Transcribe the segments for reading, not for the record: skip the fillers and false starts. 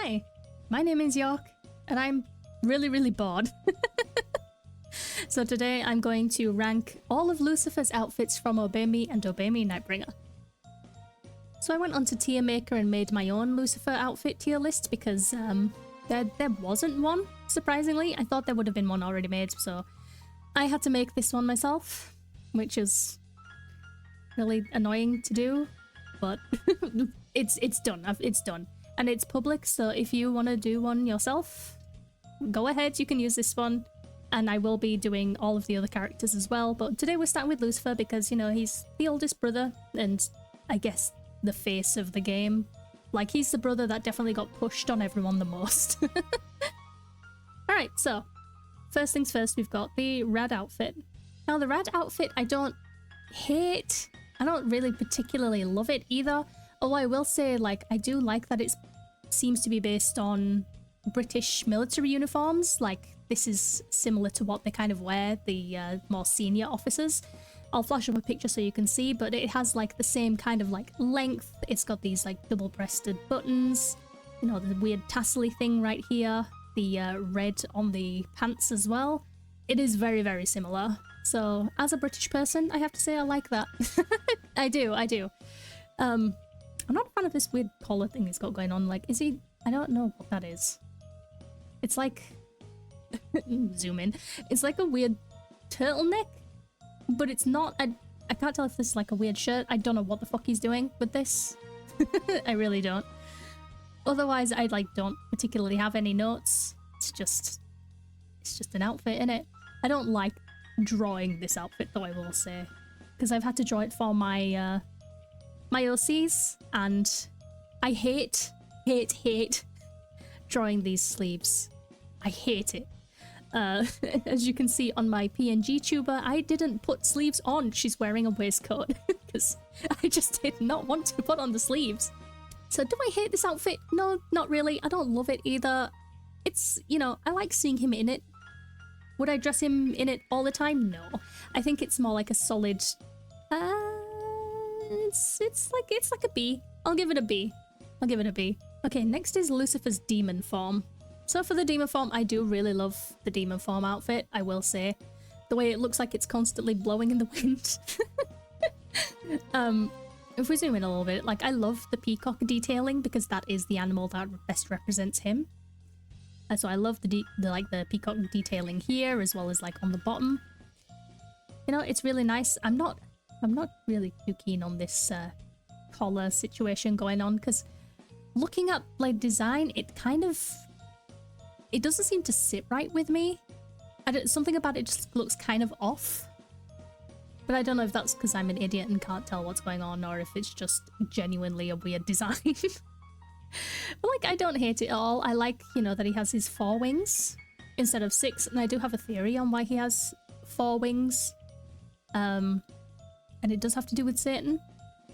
Hi, my name is York, and I'm really bored. So today I'm going to rank all of Lucifer's outfits from Otome and Otome Nightbringer. So I went onto Tier Maker and made my own Lucifer outfit tier list because there wasn't one, surprisingly. I thought there would have been one already made, so I had to make this one myself, which is really annoying to do, but it's done. It's done. And it's public, so if you want to do one yourself, go ahead, you can use this one. And I will be doing all of the other characters as well. But today we're starting with Lucifer because, you know, he's the oldest brother and I guess the face of the game. Like, he's the brother that definitely got pushed on everyone the most. Alright, so first things first, we've got the rad outfit. Now, the rad outfit I don't hate. I don't really particularly love it either. Although I will say, like, I do like that it seems to be based on British military uniforms. Like, this is similar to what they kind of wear, the more senior officers. I'll flash up a picture so you can see, but it has like the same kind of like length. It's got these like double-breasted buttons, you know, the weird tassel-y thing right here, the red on the pants as well. It is very similar. So as a British person, I have to say I like that. I do. I'm not a fan of this weird collar thing he's got going on. Like, is he? I don't know what that is. It's like, zoom in. It's like a weird turtleneck, but it's not. I can't tell if this is like a weird shirt. I don't know what the fuck he's doing with this. I really don't. Otherwise, I like don't particularly have any notes. It's just an outfit, innit? I don't like drawing this outfit though, I will say, because I've had to draw it for my my OCs, and I hate drawing these sleeves. I hate it. As you can see on my PNG tuber, I didn't put sleeves on. She's wearing a waistcoat because I just did not want to put on the sleeves. So do I hate this outfit? No, not really. I don't love it either. It's, you know, I like seeing him in it. Would I dress him in it all the time? No. I think it's more like a solid... It's like a B. I'll give it a B. Okay, next is Lucifer's demon form. So for the demon form, I do really love the demon form outfit, I will say. The way it looks like it's constantly blowing in the wind. If we zoom in a little bit, like, I love the peacock detailing because that is the animal that best represents him. So I love the peacock detailing here as well as like on the bottom. You know, it's really nice. I'm not really too keen on this collar situation going on because looking at like design, it doesn't seem to sit right with me. Something about it just looks kind of off. But I don't know if that's because I'm an idiot and can't tell what's going on or if it's just genuinely a weird design. But like, I don't hate it at all. I like, you know, that he has his 4 wings instead of 6, and I do have a theory on why he has 4 wings. And it does have to do with Satan.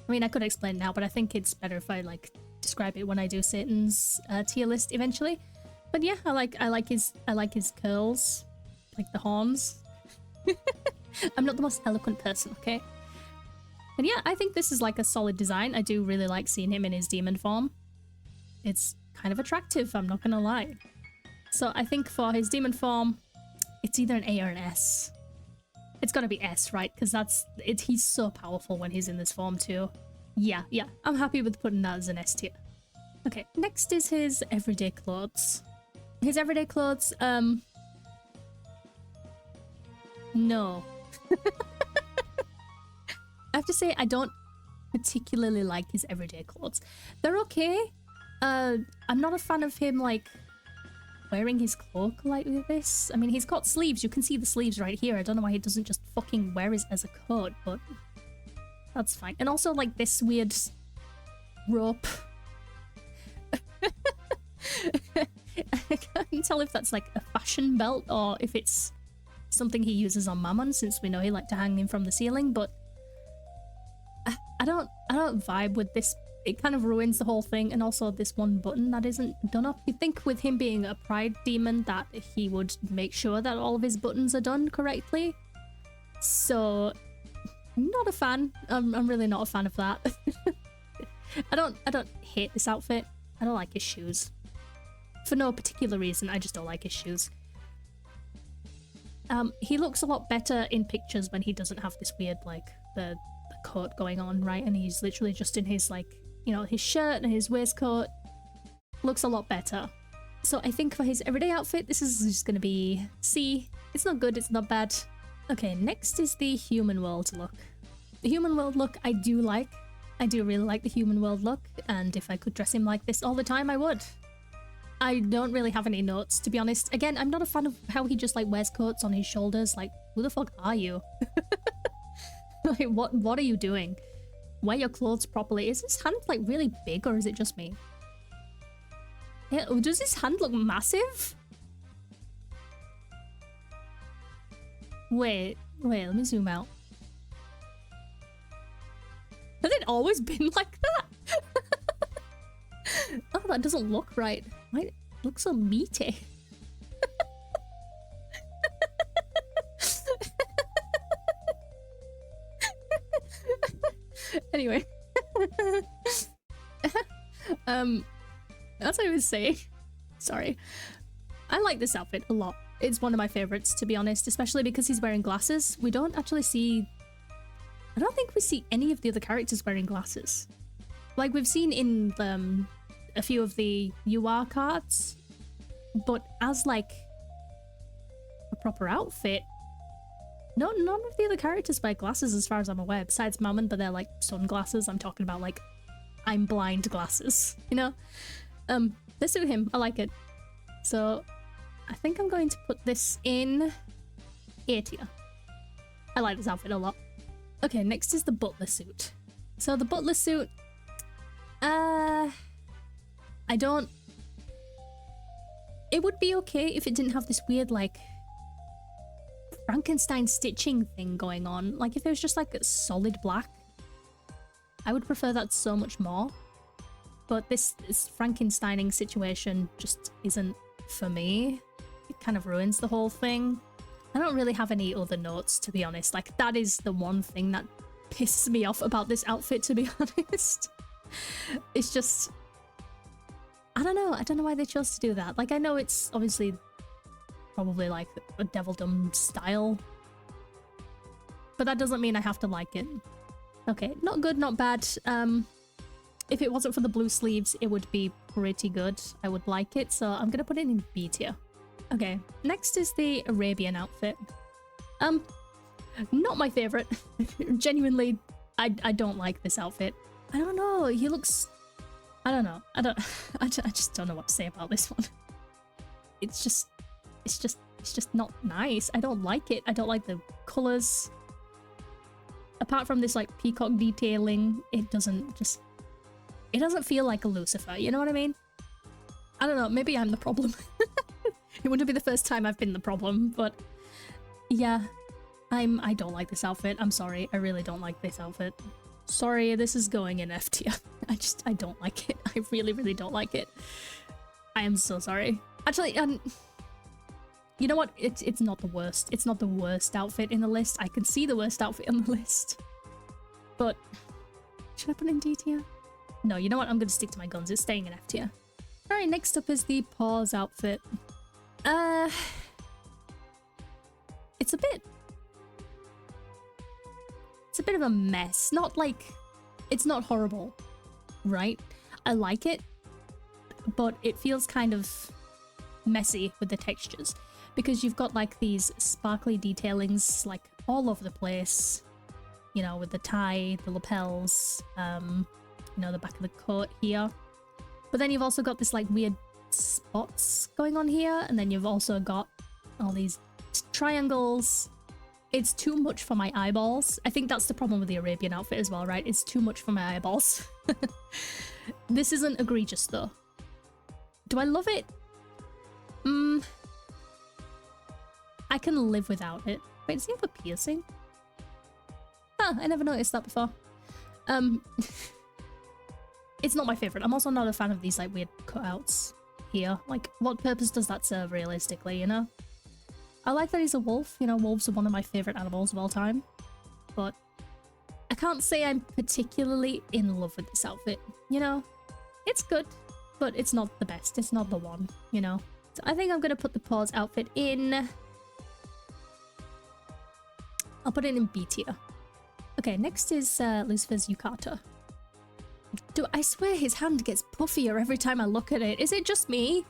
I mean, I could explain now, but I think it's better if I like describe it when I do Satan's tier list eventually. But yeah, I like his curls, like the horns. I'm not the most eloquent person, okay? And yeah, I think this is like a solid design. I do really like seeing him in his demon form. It's kind of attractive, I'm not gonna lie. So I think for his demon form, it's either an A or an S. It's gotta be S, right? Because he's so powerful when he's in this form too. Yeah, I'm happy with putting that as an S tier. Okay, next is his everyday clothes. His everyday clothes, no. I have to say, I don't particularly like his everyday clothes. They're okay. I'm not a fan of him, like, wearing his cloak like this. I mean, he's got sleeves. You can see the sleeves right here. I don't know why he doesn't just fucking wear it as a coat, but that's fine. And also, like, this weird rope. I can't tell if that's, like, a fashion belt or if it's something he uses on Mammon, since we know he liked to hang him from the ceiling, but I don't vibe with this. It kind of ruins the whole thing, and also this one button that isn't done up. You'd think with him being a pride demon that he would make sure that all of his buttons are done correctly. So, not a fan. I'm really not a fan of that. I don't hate this outfit. I don't like his shoes. For no particular reason, I just don't like his shoes. He looks a lot better in pictures when he doesn't have this weird, like, the coat going on, right? And he's literally just in his, like, you know, his shirt and his waistcoat. Looks a lot better. So I think for his everyday outfit, this is just gonna be C. It's not good, it's not bad. Okay, next is the human world look. The human world look I do like. I do really like the human world look, and if I could dress him like this all the time, I would. I don't really have any notes, to be honest. Again, I'm not a fan of how he just, like, wears coats on his shoulders. Like, who the fuck are you? Like, what are you doing? Wear your clothes properly. Is his hand, like, really big, or is it just me? Yeah, does his hand look massive? Wait, let me zoom out. Has it always been like that? Oh, that doesn't look right. Why it looks so meaty? Anyway. As I was saying, sorry. I like this outfit a lot. It's one of my favorites, to be honest, especially because he's wearing glasses. We don't actually see... I don't think we see any of the other characters wearing glasses. Like, we've seen in a few of the UR cards, but as, like, a proper outfit, none of the other characters wear glasses as far as I'm aware, besides Mammon, but they're, like, sunglasses. I'm talking about, like, I'm blind glasses, you know? This suit him. I like it. So, I think I'm going to put this in A tier. I like this outfit a lot. Okay, next is the butler suit. So the butler suit, I don't... It would be okay if it didn't have this weird, like, Frankenstein stitching thing going on. Like, if it was just, like, solid black, I would prefer that so much more. But this Frankensteining situation just isn't for me. It kind of ruins the whole thing. I don't really have any other notes, to be honest. Like, that is the one thing that pisses me off about this outfit, to be honest. It's just... I don't know why they chose to do that. Like, I know it's obviously probably, like, a Devildom style. But that doesn't mean I have to like it. Okay, not good, not bad. If it wasn't for the blue sleeves, it would be pretty good. I would like it, so I'm gonna put it in B tier. Okay, next is the Arabian outfit. Not my favorite. Genuinely, I don't like this outfit. I don't know, he looks... I don't know. I just don't know what to say about this one. It's just not nice. I don't like it. I don't like the colors. Apart from this, like, peacock detailing, it doesn't feel like a Lucifer, you know what I mean? I don't know, maybe I'm the problem. It wouldn't be the first time I've been the problem, but yeah, I don't like this outfit. I'm sorry, I really don't like this outfit. Sorry, this is going in F tier. I don't like it. I really don't like it. I am so sorry. Actually, you know what? It's not the worst. It's not the worst outfit in the list. I can see the worst outfit on the list. But should I put it in D tier? No, you know what? I'm going to stick to my guns. It's staying in F tier. Alright, next up is the Paws outfit. It's a bit of a mess. Not like... It's not horrible, right? I like it, but it feels kind of messy with the textures. Because you've got, like, these sparkly detailings, like, all over the place. You know, with the tie, the lapels, you know, the back of the coat here. But then you've also got this, like, weird spots going on here, and then you've also got all these triangles. It's too much for my eyeballs. I think that's the problem with the Arabian outfit as well, right? It's too much for my eyeballs. This isn't egregious, though. Do I love it? I can live without it. Wait, does he have a piercing? Huh, I never noticed that before. It's not my favorite. I'm also not a fan of these, like, weird cutouts here. Like, what purpose does that serve, realistically, you know? I like that he's a wolf. You know, wolves are one of my favorite animals of all time. But I can't say I'm particularly in love with this outfit. You know, it's good. but it's not the best. It's not the one, you know. So I think I'm gonna put the paws outfit in. I'll put it in B tier. Okay, next is Lucifer's yukata. I swear his hand gets puffier every time I look at it. Is it just me?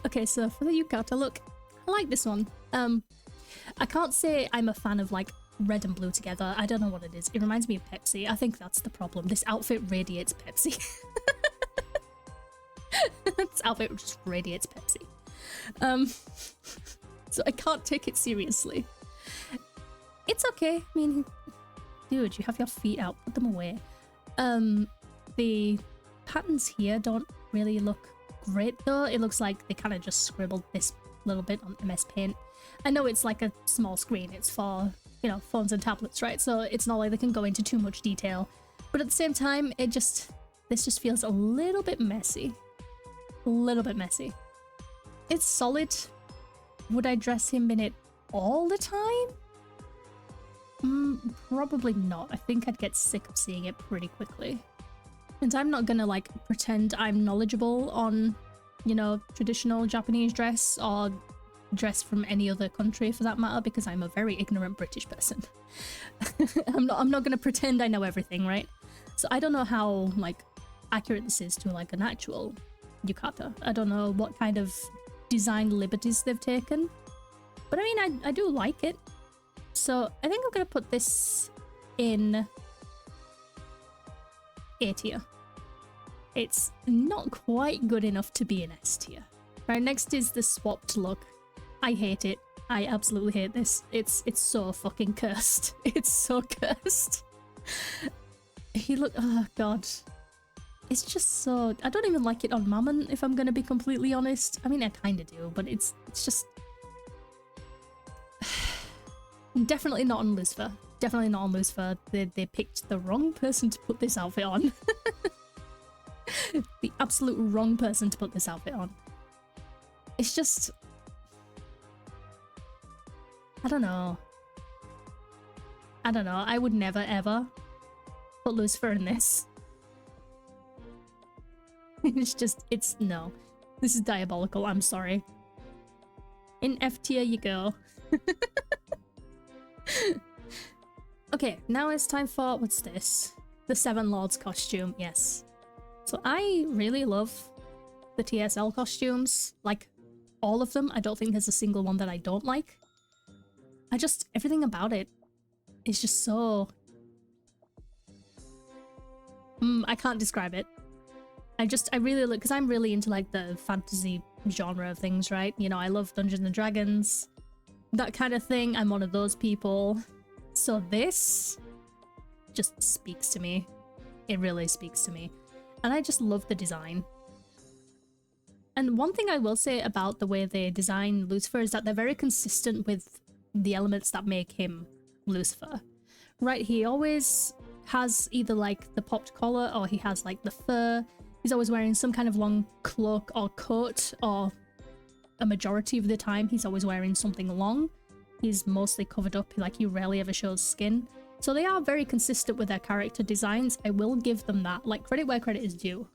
Okay, so for the yukata look, I like this one. I can't say I'm a fan of like red and blue together. I don't know what it is. It reminds me of Pepsi. I think that's the problem. This outfit radiates Pepsi. This outfit just radiates Pepsi. So I can't take it seriously. It's okay. I mean, dude, you have your feet out. Put them away. The patterns here don't really look great though. It looks like they kind of just scribbled this little bit on MS Paint. I know it's like a small screen. It's for, you know, phones and tablets, right? So it's not like they can go into too much detail. But at the same time, this just feels a little bit messy. A little bit messy. It's solid. Would I dress him in it all the time? Probably not. I think I'd get sick of seeing it pretty quickly. And I'm not gonna like pretend I'm knowledgeable on, you know, traditional Japanese dress or dress from any other country for that matter, because I'm a very ignorant British person. I'm not gonna pretend I know everything, right? So I don't know how like accurate this is to like an actual yukata. I don't know what kind of design liberties they've taken, but I mean I do like it. So I think I'm gonna put this in A tier. It's not quite good enough to be an S tier. Right, next is the swapped look. I hate it. I absolutely hate this. It's so fucking cursed. It's so cursed. Oh god. It's just so... I don't even like it on Mammon, if I'm gonna be completely honest. I mean, I kinda do, but it's just... Definitely not on Lucifer. Definitely not on Lucifer. They picked the wrong person to put this outfit on. The absolute wrong person to put this outfit on. It's just... I don't know. I don't know. I would never ever put Lucifer in this. No. This is diabolical, I'm sorry. In F tier you go. Okay, now it's time for, what's this? The Seven Lords costume, yes. So I really love the TSL costumes, like all of them. I don't think there's a single one that I don't like. Everything about it is just so... I can't describe it. I really look, because I'm really into like the fantasy genre of things, right? You know, I love Dungeons and Dragons, that kind of thing. I'm one of those people. So this just speaks to me. It really speaks to me. And I just love the design. And one thing I will say about the way they design Lucifer is that they're very consistent with the elements that make him Lucifer. Right, he always has either like the popped collar or he has like the fur. He's always wearing some kind of long cloak or coat, or a majority of the time he's always wearing something long. He's mostly covered up, like he rarely ever shows skin. So they are very consistent with their character designs. I will give them that, like credit where credit is due.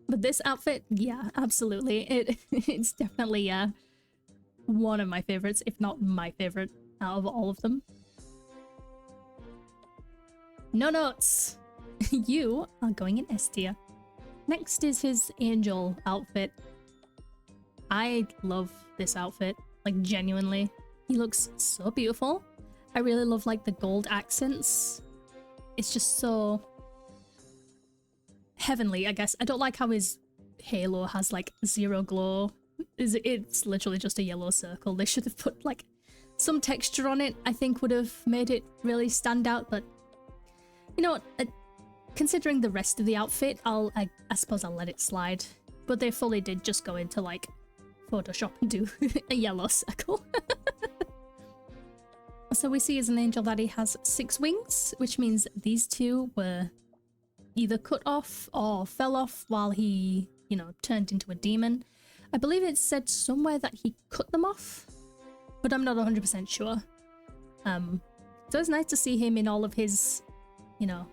But this outfit, yeah, absolutely. It's definitely one of my favorites, if not my favorite out of all of them. No notes! You are going in S tier. Next is his angel outfit. I love this outfit, like genuinely. He looks so beautiful. I really love like the gold accents. It's just so heavenly, I guess. I don't like how his halo has like zero glow. It's literally just a yellow circle. They should have put like some texture on it. I think would have made it really stand out, but you know what? Considering the rest of the outfit, I suppose I'll let it slide. But they fully did just go into like Photoshop and do a yellow circle. So we see as an angel that he has 6 wings, which means these 2 were either cut off or fell off while he, you know, turned into a demon. I believe it said somewhere that he cut them off, but I'm not 100% sure. So it's nice to see him in all of his, you know,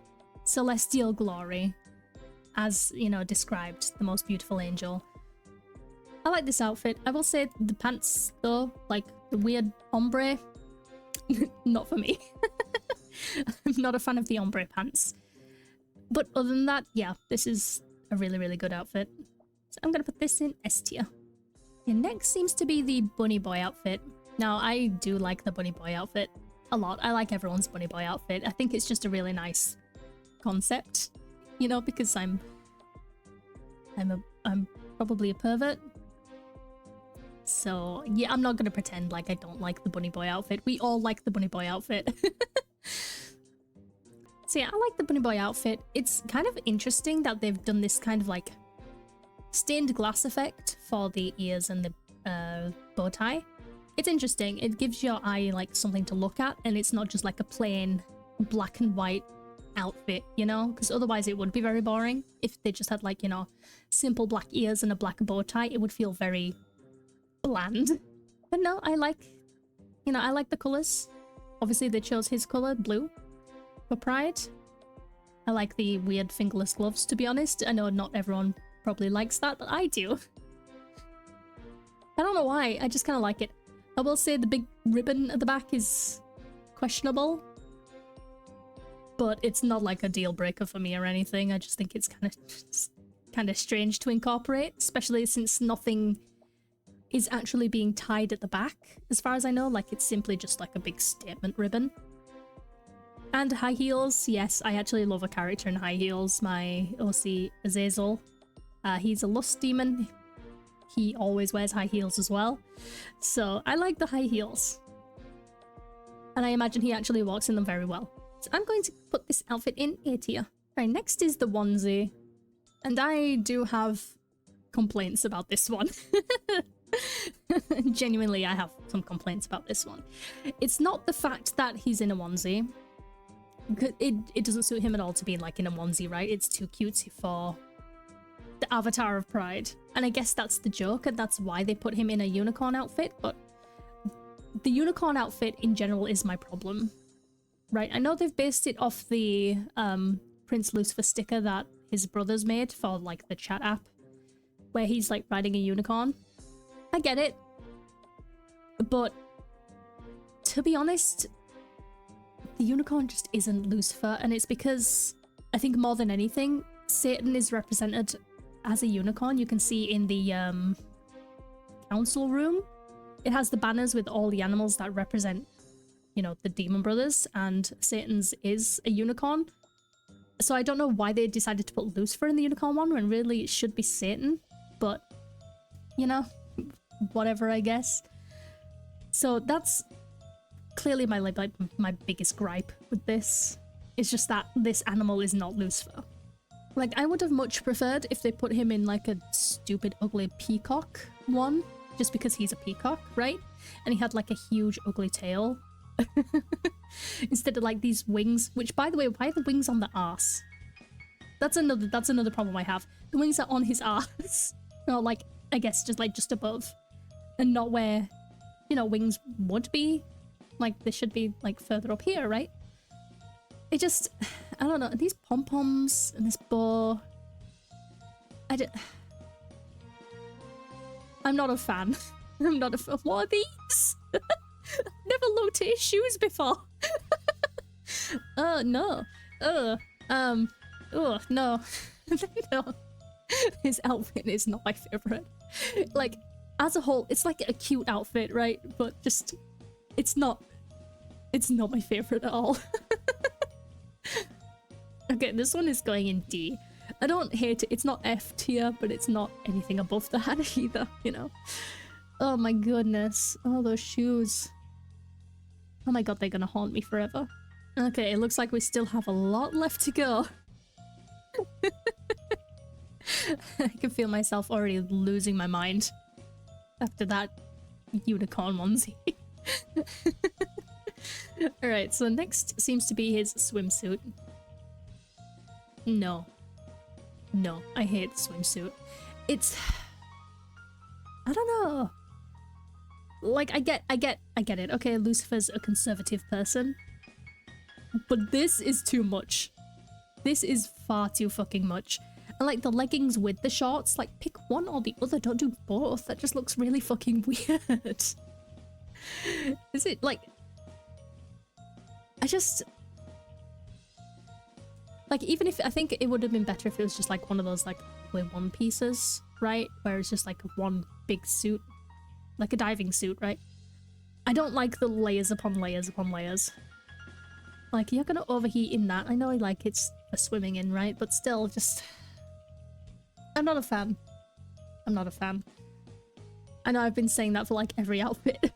celestial glory. as, you know, described, the most beautiful angel. I like this outfit. I will say the pants, though, like the weird ombre, not for me. I'm not a fan of the ombre pants. But other than that, yeah, this is a really, really good outfit. So I'm going to put this in S tier. Yeah, next seems to be the bunny boy outfit. Now, I do like the bunny boy outfit a lot. I like everyone's bunny boy outfit. I think it's just a really nice concept, you know, because I'm probably a pervert. So, yeah, I'm not going to pretend like I don't like the bunny boy outfit. We all like the bunny boy outfit. So yeah, I like the bunny boy outfit. It's kind of interesting that they've done this kind of like stained glass effect for the ears and the bow tie. It's interesting. It gives your eye like something to look at, and it's not just like a plain black and white outfit, you know? Because otherwise it would be very boring. If they just had like, you know, simple black ears and a black bow tie, it would feel very bland. But no, I like, you know, I like the colors. Obviously they chose his color, blue, for Pride. I like the weird fingerless gloves, to be honest. I know not everyone probably likes that, but I do. I don't know why, I just kind of like it. I will say the big ribbon at the back is questionable, but it's not like a deal breaker for me or anything. I just think it's kind of strange to incorporate, especially since nothing is actually being tied at the back, as far as I know. Like, it's simply just like a big statement ribbon. And high heels, yes, I actually love a character in high heels. My OC Azazel, he's a lust demon. He always wears high heels as well. So I like the high heels. And I imagine he actually walks in them very well. So I'm going to put this outfit in A tier. Alright, next is the onesie. And I do have complaints about this one. Genuinely, I have some complaints about this one. It's not the fact that he's in a onesie. It doesn't suit him at all to be like in a onesie, right? It's too cutesy for the avatar of Pride. And I guess that's the joke, and that's why they put him in a unicorn outfit, but the unicorn outfit in general is my problem. Right, I know they've based it off the Prince Lucifer sticker that his brothers made for like the chat app, where he's like riding a unicorn. I get it. But to be honest, the unicorn just isn't Lucifer, and it's because I think more than anything, Satan is represented as a unicorn. You can see in the council room, it has the banners with all the animals that represent, you know, the demon brothers, and Satan's is a unicorn. So I don't know why they decided to put Lucifer in the unicorn one when really it should be Satan, but you know, whatever, I guess. So that's clearly my my biggest gripe with this. It's just that this animal is not Lucifer. Like, I would have much preferred if they put him in like a stupid ugly peacock one, just because he's a peacock, right? And he had like a huge ugly tail. Instead of like these wings, which, by the way, why are the wings on the arse? That's another problem I have. The wings are on his arse. Or like, I guess just above. And not where, you know, wings would be. Like, they should be like further up here, right? It just, I don't know, these pom-poms and this bow, I'm not a fan. I'm not a fan. What are these? I've never looked at his shoes before. No. Oh, no. No. His outfit is not my favorite. Like, as a whole, it's like a cute outfit, right? But just, it's not my favorite at all. Okay, this one is going in D. I don't hate it. It's not F tier, but it's not anything above that either, you know? Oh my goodness. Oh, those shoes. Oh my god, they're gonna haunt me forever. Okay, it looks like we still have a lot left to go. I can feel myself already losing my mind after that unicorn onesie. Alright, so next seems to be his swimsuit. No. No, I hate the swimsuit. It's... I don't know. Like, I get it. Okay, Lucifer's a conservative person. But this is too much. This is far too fucking much. And like the leggings with the shorts, like pick one or the other, don't do both. That just looks really fucking weird. Is it like... I just... Like, even if... I think it would have been better if it was just like one of those like one pieces, right? Where it's just like one big suit. Like a diving suit, right? I don't like the layers upon layers upon layers. Like, you're gonna overheat in that. I know like it's for swimming in, right? But still, just... I'm not a fan. I'm not a fan. I know I've been saying that for like every outfit.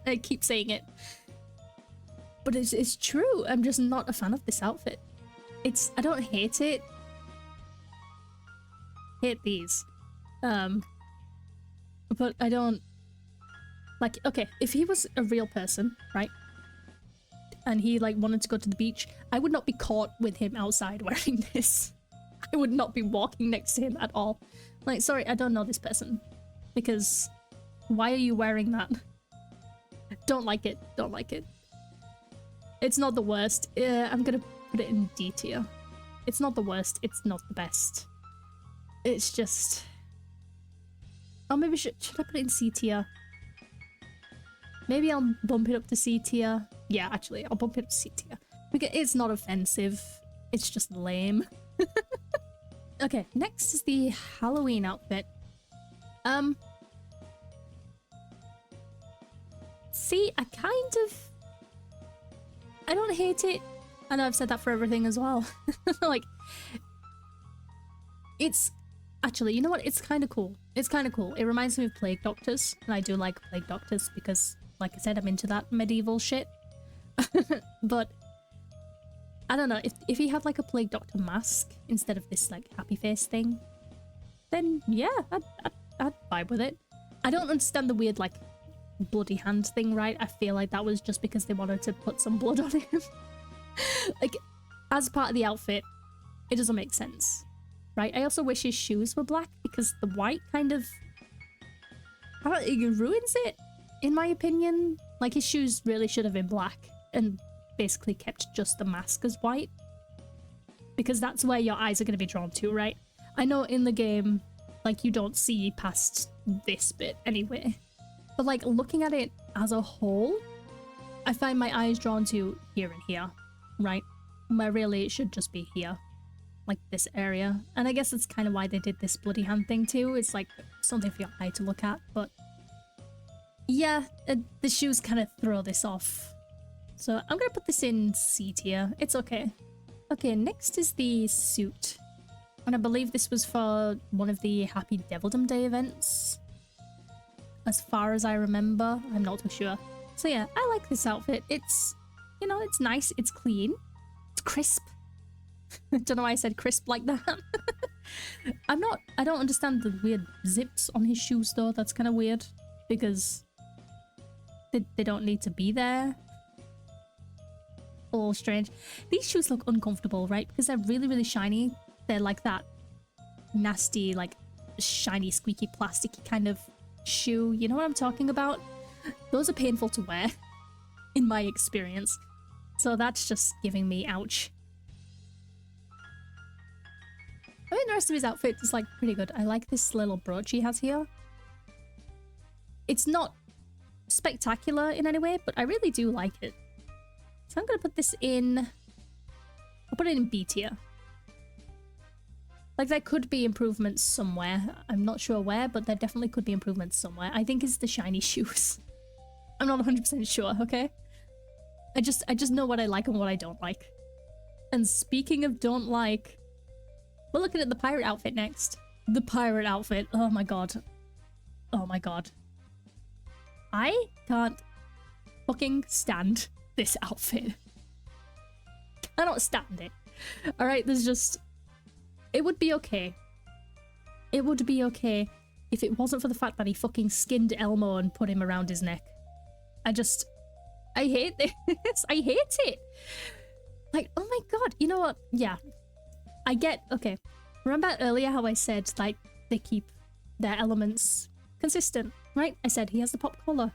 I keep saying it. But it's true. I'm just not a fan of this outfit. I don't hate it. Hate these. But I don't... Like, okay, if he was a real person, right? And he, like, wanted to go to the beach, I would not be caught with him outside wearing this. I would not be walking next to him at all. Like, sorry, I don't know this person. Because why are you wearing that? Don't like it. Don't like it. It's not the worst. I'm gonna put it in D tier. It's not the worst. It's not the best. It's just... Oh, maybe should I put it in C tier? Maybe I'll bump it up to C tier. Yeah, actually, I'll bump it up to C tier. Because it's not offensive. It's just lame. Okay, next is the Halloween outfit. See, I don't hate it. I know I've said that for everything as well. Like, it's... Actually, you know what? It's kind of cool. It's kind of cool. It reminds me of Plague Doctors, and I do like Plague Doctors because, like I said, I'm into that medieval shit. But I don't know, if he had like a Plague Doctor mask instead of this like happy face thing, then yeah, I'd vibe with it. I don't understand the weird like bloody hand thing, right? I feel like that was just because they wanted to put some blood on him. Like, as part of the outfit, it doesn't make sense, right? I also wish his shoes were black because the white kind of... it ruins it, in my opinion. Like, his shoes really should have been black and basically kept just the mask as white. Because that's where your eyes are going to be drawn to, right? I know in the game, like, you don't see past this bit anyway. But, like, looking at it as a whole, I find my eyes drawn to here and here, right? Where really it should just be here. Like, this area. And I guess that's kind of why they did this bloody hand thing too. It's, like, something for your eye to look at, but... Yeah, the shoes kind of throw this off. So I'm gonna put this in C tier. It's okay. Okay, next is the suit. And I believe this was for one of the Happy Devildom Day events. As far as I remember, I'm not too sure. So yeah, I like this outfit. It's, you know, it's nice, it's clean, it's crisp. I don't know why I said crisp like that. I don't understand the weird zips on his shoes though. That's kind of weird because they don't need to be there. A little strange. These shoes look uncomfortable, right? Because they're really, really shiny. They're like that nasty, like shiny, squeaky, plasticky kind of shoe. You know what I'm talking about? Those are painful to wear, in my experience. So that's just giving me ouch. I mean, the rest of his outfit is like pretty good. I like this little brooch he has here. It's not spectacular in any way, but I really do like it. So I'm gonna put this in... I'll put it in B tier. Like, there could be improvements somewhere. I'm not sure where, but there definitely could be improvements somewhere. I think it's the shiny shoes. I'm not 100% sure, okay? I just know what I like and what I don't like. And speaking of don't like, we're looking at the pirate outfit next. The pirate outfit. Oh my god. Oh my god. I can't fucking stand this outfit. Cannot stand it. Alright, there's just... It would be okay. It would be okay if it wasn't for the fact that he fucking skinned Elmo and put him around his neck. I hate this. I hate it. Like, oh my god. You know what? Yeah. I get... Okay. Remember earlier how I said, like, they keep their elements consistent, right? I said he has the pop collar,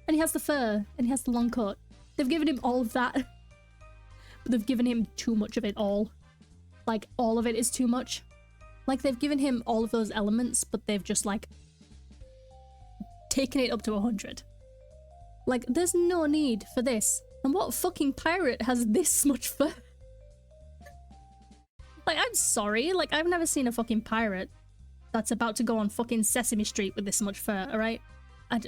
and he has the fur, and he has the long coat. They've given him all of that. But they've given him too much of it all. Like, all of it is too much. Like, they've given him all of those elements, but they've just, like, taken it up to 100. Like, there's no need for this. And what fucking pirate has this much fur? Like, I'm sorry. Like, I've never seen a fucking pirate that's about to go on fucking Sesame Street with this much fur, alright? I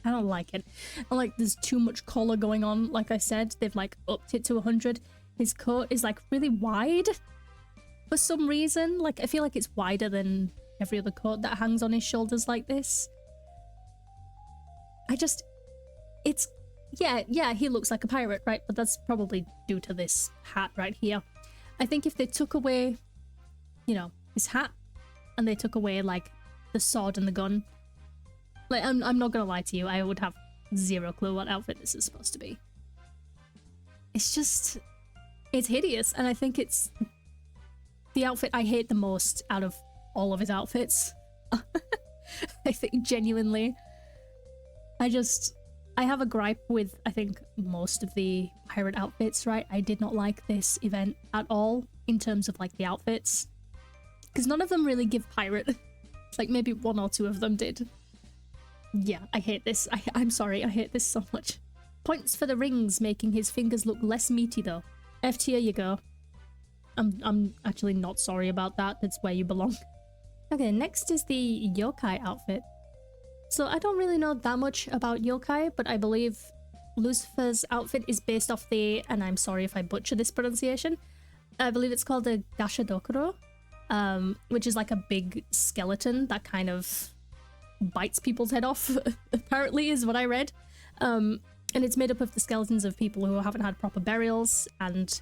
don't like it. And, like, there's too much collar going on. Like I said, they've, like, upped it to 100. His coat is, like, really wide for some reason. Like, I feel like it's wider than every other coat that hangs on his shoulders like this. Yeah, he looks like a pirate, right? But that's probably due to this hat right here. I think if they took away, you know, his hat, and they took away, like, the sword and the gun, like, I'm not gonna lie to you, I would have zero clue what outfit this is supposed to be. It's just, it's hideous, and I think it's the outfit I hate the most out of all of his outfits. I think, genuinely. I have a gripe with, I think, most of the pirate outfits, right? I did not like this event at all in terms of, like, the outfits. Because none of them really give pirate. Like, maybe one or two of them did. Yeah, I hate this. I'm sorry, I hate this so much. Points for the rings, making his fingers look less meaty, though. F tier you go. I'm actually not sorry about that. That's where you belong. Okay, next is the yokai outfit. So I don't really know that much about yokai, but I believe Lucifer's outfit is based off the, and I'm sorry if I butcher this pronunciation, I believe it's called the Gashadokuro, which is like a big skeleton that kind of bites people's head off, apparently, is what I read. And it's made up of the skeletons of people who haven't had proper burials, and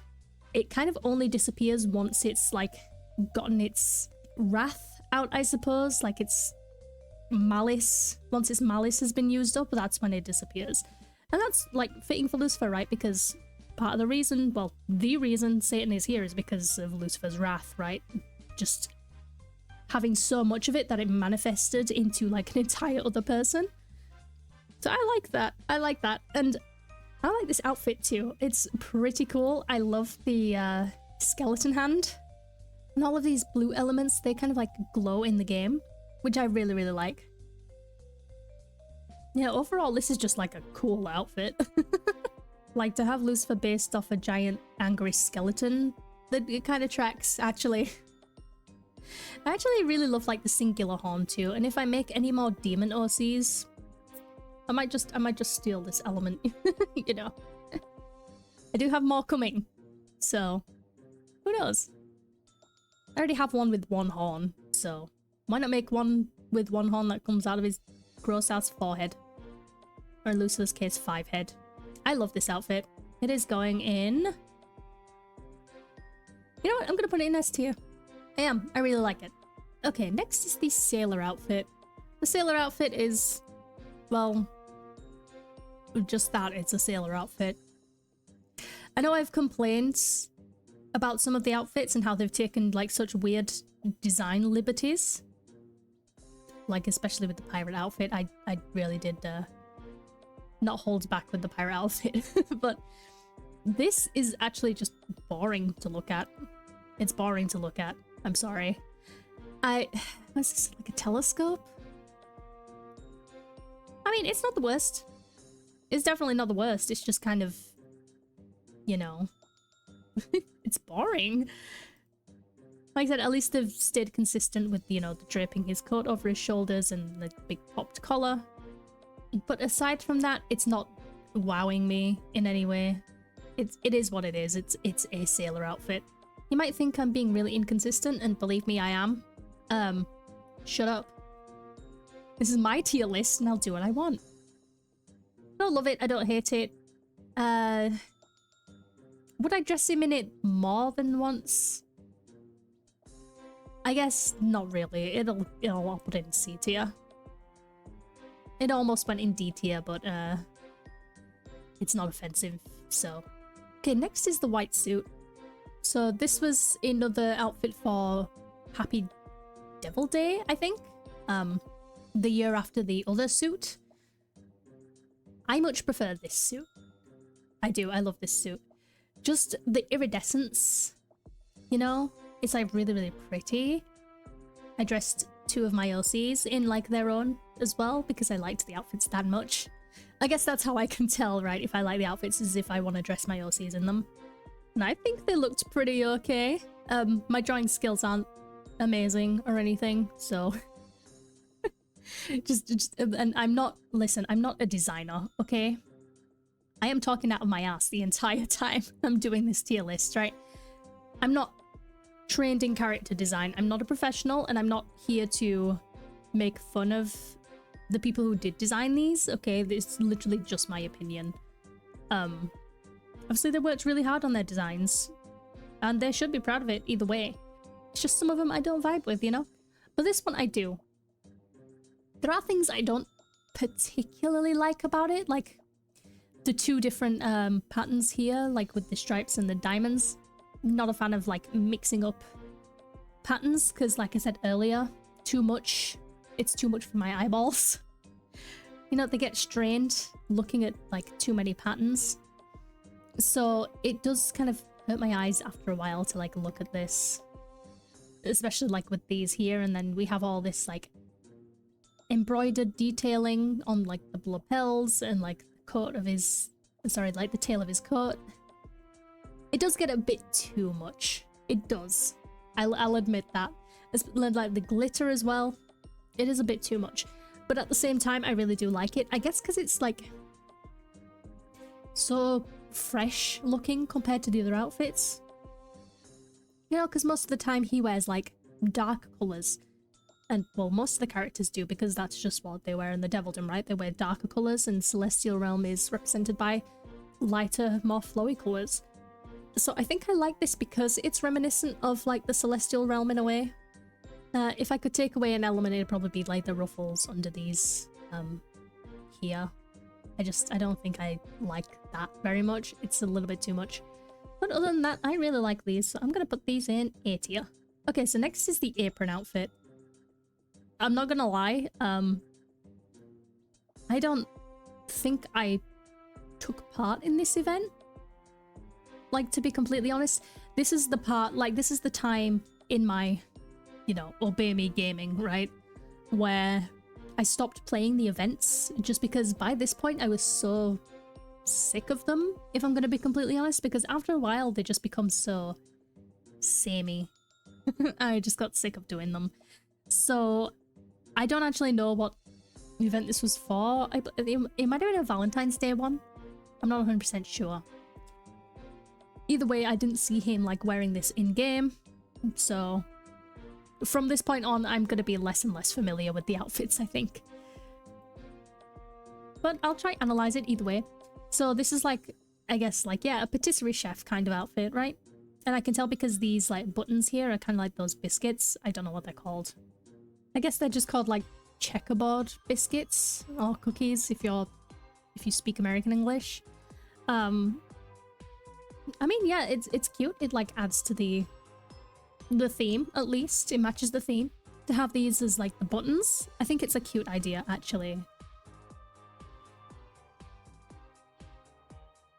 it kind of only disappears once it's, like, gotten its wrath out, I suppose. Like, it's malice. Once its malice has been used up, that's when it disappears. And that's, like, fitting for Lucifer, right? Because part of the reason, well, the reason Satan is here is because of Lucifer's wrath, right? Just having so much of it that it manifested into, like, an entire other person. So I like that. I like that. And I like this outfit too. It's pretty cool. I love the skeleton hand. And all of these blue elements, they kind of, like, glow in the game, which I really, really like. Yeah, overall, this is just, like, a cool outfit. Like, to have Lucifer based off a giant angry skeleton, it kind of tracks, actually. I actually really love, like, the singular horn too, and if I make any more demon OCs, I might just steal this element, you know. I do have more coming, so who knows? I already have one with one horn, so why not make one with one horn that comes out of his gross ass forehead? Or in Lucifer's case, 5 head. I love this outfit. It is going in... You know what? I'm gonna put it in S tier. I am. I really like it. Okay, next is the sailor outfit. The sailor outfit is... well... just that, it's a sailor outfit. I know I've complained about some of the outfits and how they've taken, like, such weird design liberties. Like, especially with the pirate outfit. I really did not hold back with the pirate outfit. But this is actually just boring to look at. It's boring to look at. I'm sorry. What's this, like a telescope? I mean, it's not the worst. It's definitely not the worst. It's just kind of, you know, it's boring. Like I said, at least they've stayed consistent with, you know, the draping his coat over his shoulders and the big popped collar. But aside from that, it's not wowing me in any way. It is what it is. It's a sailor outfit. You might think I'm being really inconsistent, and believe me, I am. Shut up. This is my tier list, and I'll do what I want. I don't love it, I don't hate it. Would I dress him in it more than once? I guess not really. It'll I'll put it in C tier. It almost went in D tier, but it's not offensive, so. Okay, next is the white suit. So this was another outfit for Happy Devil Day, I think. The year after the other suit. I much prefer this suit. I do, I love this suit. Just the iridescence, you know? it's like really, really pretty. I dressed 2 of my OCs in like their own as well because I liked the outfits that much. I guess that's how I can tell, right, if I like the outfits, is if I want to dress my OCs in them. And I think they looked pretty okay. My drawing skills aren't amazing or anything, so and I'm not, listen, I'm not a designer, okay? I am talking out of my ass the entire time I'm doing this tier list, right? I'm not trained in character design. I'm not a professional, and I'm not here to make fun of the people who did design these, okay? This is literally just my opinion. Obviously they worked really hard on their designs, and they should be proud of it either way. It's just some of them I don't vibe with, you know? But this one I do. There are things I don't particularly like about it, like the 2 different patterns here, like with the stripes and the diamonds. Not a fan of like mixing up patterns, because like I said earlier, too much. It's too much for my eyeballs. You know, they get strained looking at like too many patterns. So it does kind of hurt my eyes after a while to like look at this. Especially like with these here, and then we have all this like embroidered detailing on like the lapels and like the coat of his, sorry, like the tail of his coat. It does get a bit too much. It does. I'll admit that. It's like the glitter as well. It is a bit too much. But at the same time, I really do like it. I guess because it's like so fresh looking compared to the other outfits. You know, because most of the time he wears like dark colours. And well, most of the characters do, because that's just what they wear in the Devildom, right? They wear darker colours, and Celestial Realm is represented by lighter, more flowy colours. So I think I like this because it's reminiscent of like the Celestial Realm in a way. If I could take away an element, it'd probably be like the ruffles under these here. I don't think I like that very much. It's a little bit too much. But other than that, I really like these, so I'm gonna put these in A tier. Okay, so next is the apron outfit. I'm not gonna lie, I don't think I took part in this event. Like, to be completely honest, this is the part, like, this is the time in my, you know, Obey Me gaming, right? Where I stopped playing the events just because by this point I was so sick of them, if I'm gonna be completely honest, because after a while they just become so samey. I just got sick of doing them. So I don't actually know what event this was for. It might have been a Valentine's Day one. I'm not 100% sure. Either way, I didn't see him like wearing this in-game, so from this point on, I'm going to be less and less familiar with the outfits, I think. But I'll try analyze it either way. So this is like, I guess, like, yeah, a patisserie chef kind of outfit, right? And I can tell because these like buttons here are kind of like those biscuits. I don't know what they're called. I guess they're just called like checkerboard biscuits or cookies if you speak American English. I mean, yeah, it's cute. It like adds to the theme, at least. It matches the theme. To have these as like the buttons, I think it's a cute idea, actually.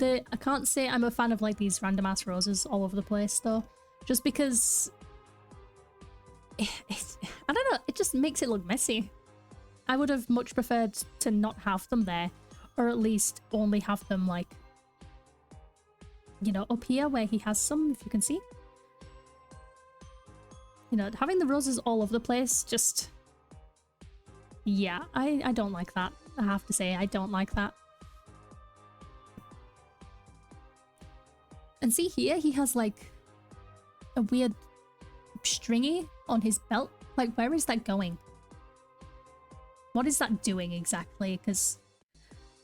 I can't say I'm a fan of like these random ass roses all over the place though, just because I don't know, it just makes it look messy. I would have much preferred to not have them there, or at least only have them like, you know, up here where he has some, if you can see. You know, having the roses all over the place, just, yeah, I don't like that. I have to say, I don't like that. And see here, he has like a weird stringy on his belt. Like, where is that going? What is that doing exactly? Because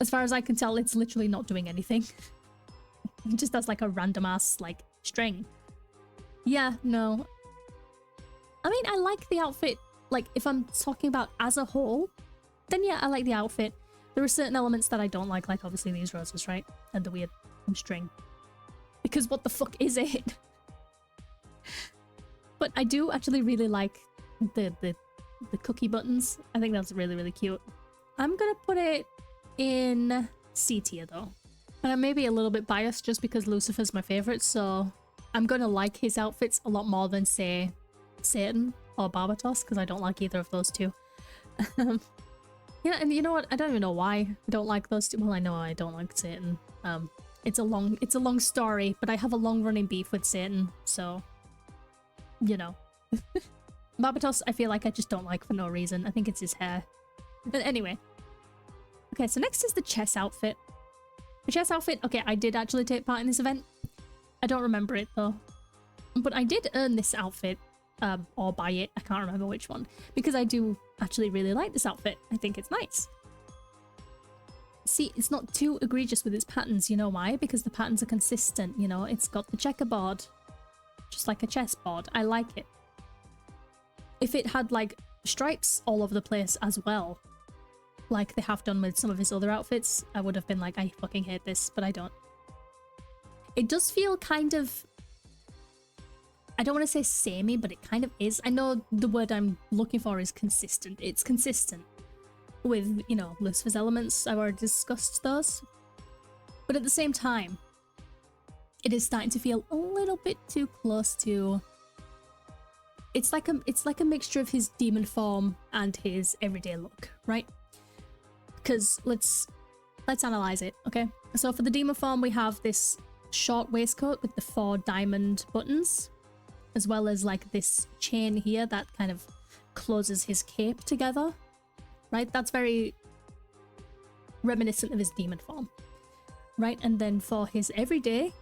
as far as I can tell, it's literally not doing anything. It just has like a random ass like string. Yeah, no. I mean, I like the outfit. Like, if I'm talking about as a whole, then yeah, I like the outfit. There are certain elements that I don't like obviously these roses, right? And the weird string. Because what the fuck is it? But I do actually really like the cookie buttons. I think that's really, really cute. I'm gonna put it in C tier though. And I may be a little bit biased just because Lucifer's my favorite, so I'm gonna like his outfits a lot more than, say, Satan or Barbatos, because I don't like either of those two. Yeah, and you know what? I don't even know why I don't like those two. Well, I know I don't like Satan. It's a long story, but I have a long-running beef with Satan, so you know. Barbatos, I feel like I just don't like for no reason. I think it's his hair. But anyway. Okay, so next is the chess outfit. The chess outfit, okay, I did actually take part in this event. I don't remember it though. But I did earn this outfit, or buy it, I can't remember which one. Because I do actually really like this outfit. I think it's nice. See, it's not too egregious with its patterns, you know why? Because the patterns are consistent, you know? It's got the checkerboard, just like a chessboard. I like it. If it had, like, stripes all over the place as well, like they have done with some of his other outfits, I would have been like, I fucking hate this, but I don't. It does feel kind of... I don't want to say samey, but it kind of is. I know the word I'm looking for is consistent. It's consistent with, you know, Lucifer's elements. I've already discussed those. But at the same time, it is starting to feel a little bit too close to... It's like a mixture of his demon form and his everyday look, right? Because let's analyze it, okay? So for the demon form, we have this short waistcoat with the 4 diamond buttons, as well as like this chain here that kind of closes his cape together, right? That's very reminiscent of his demon form, right? And then for his everyday,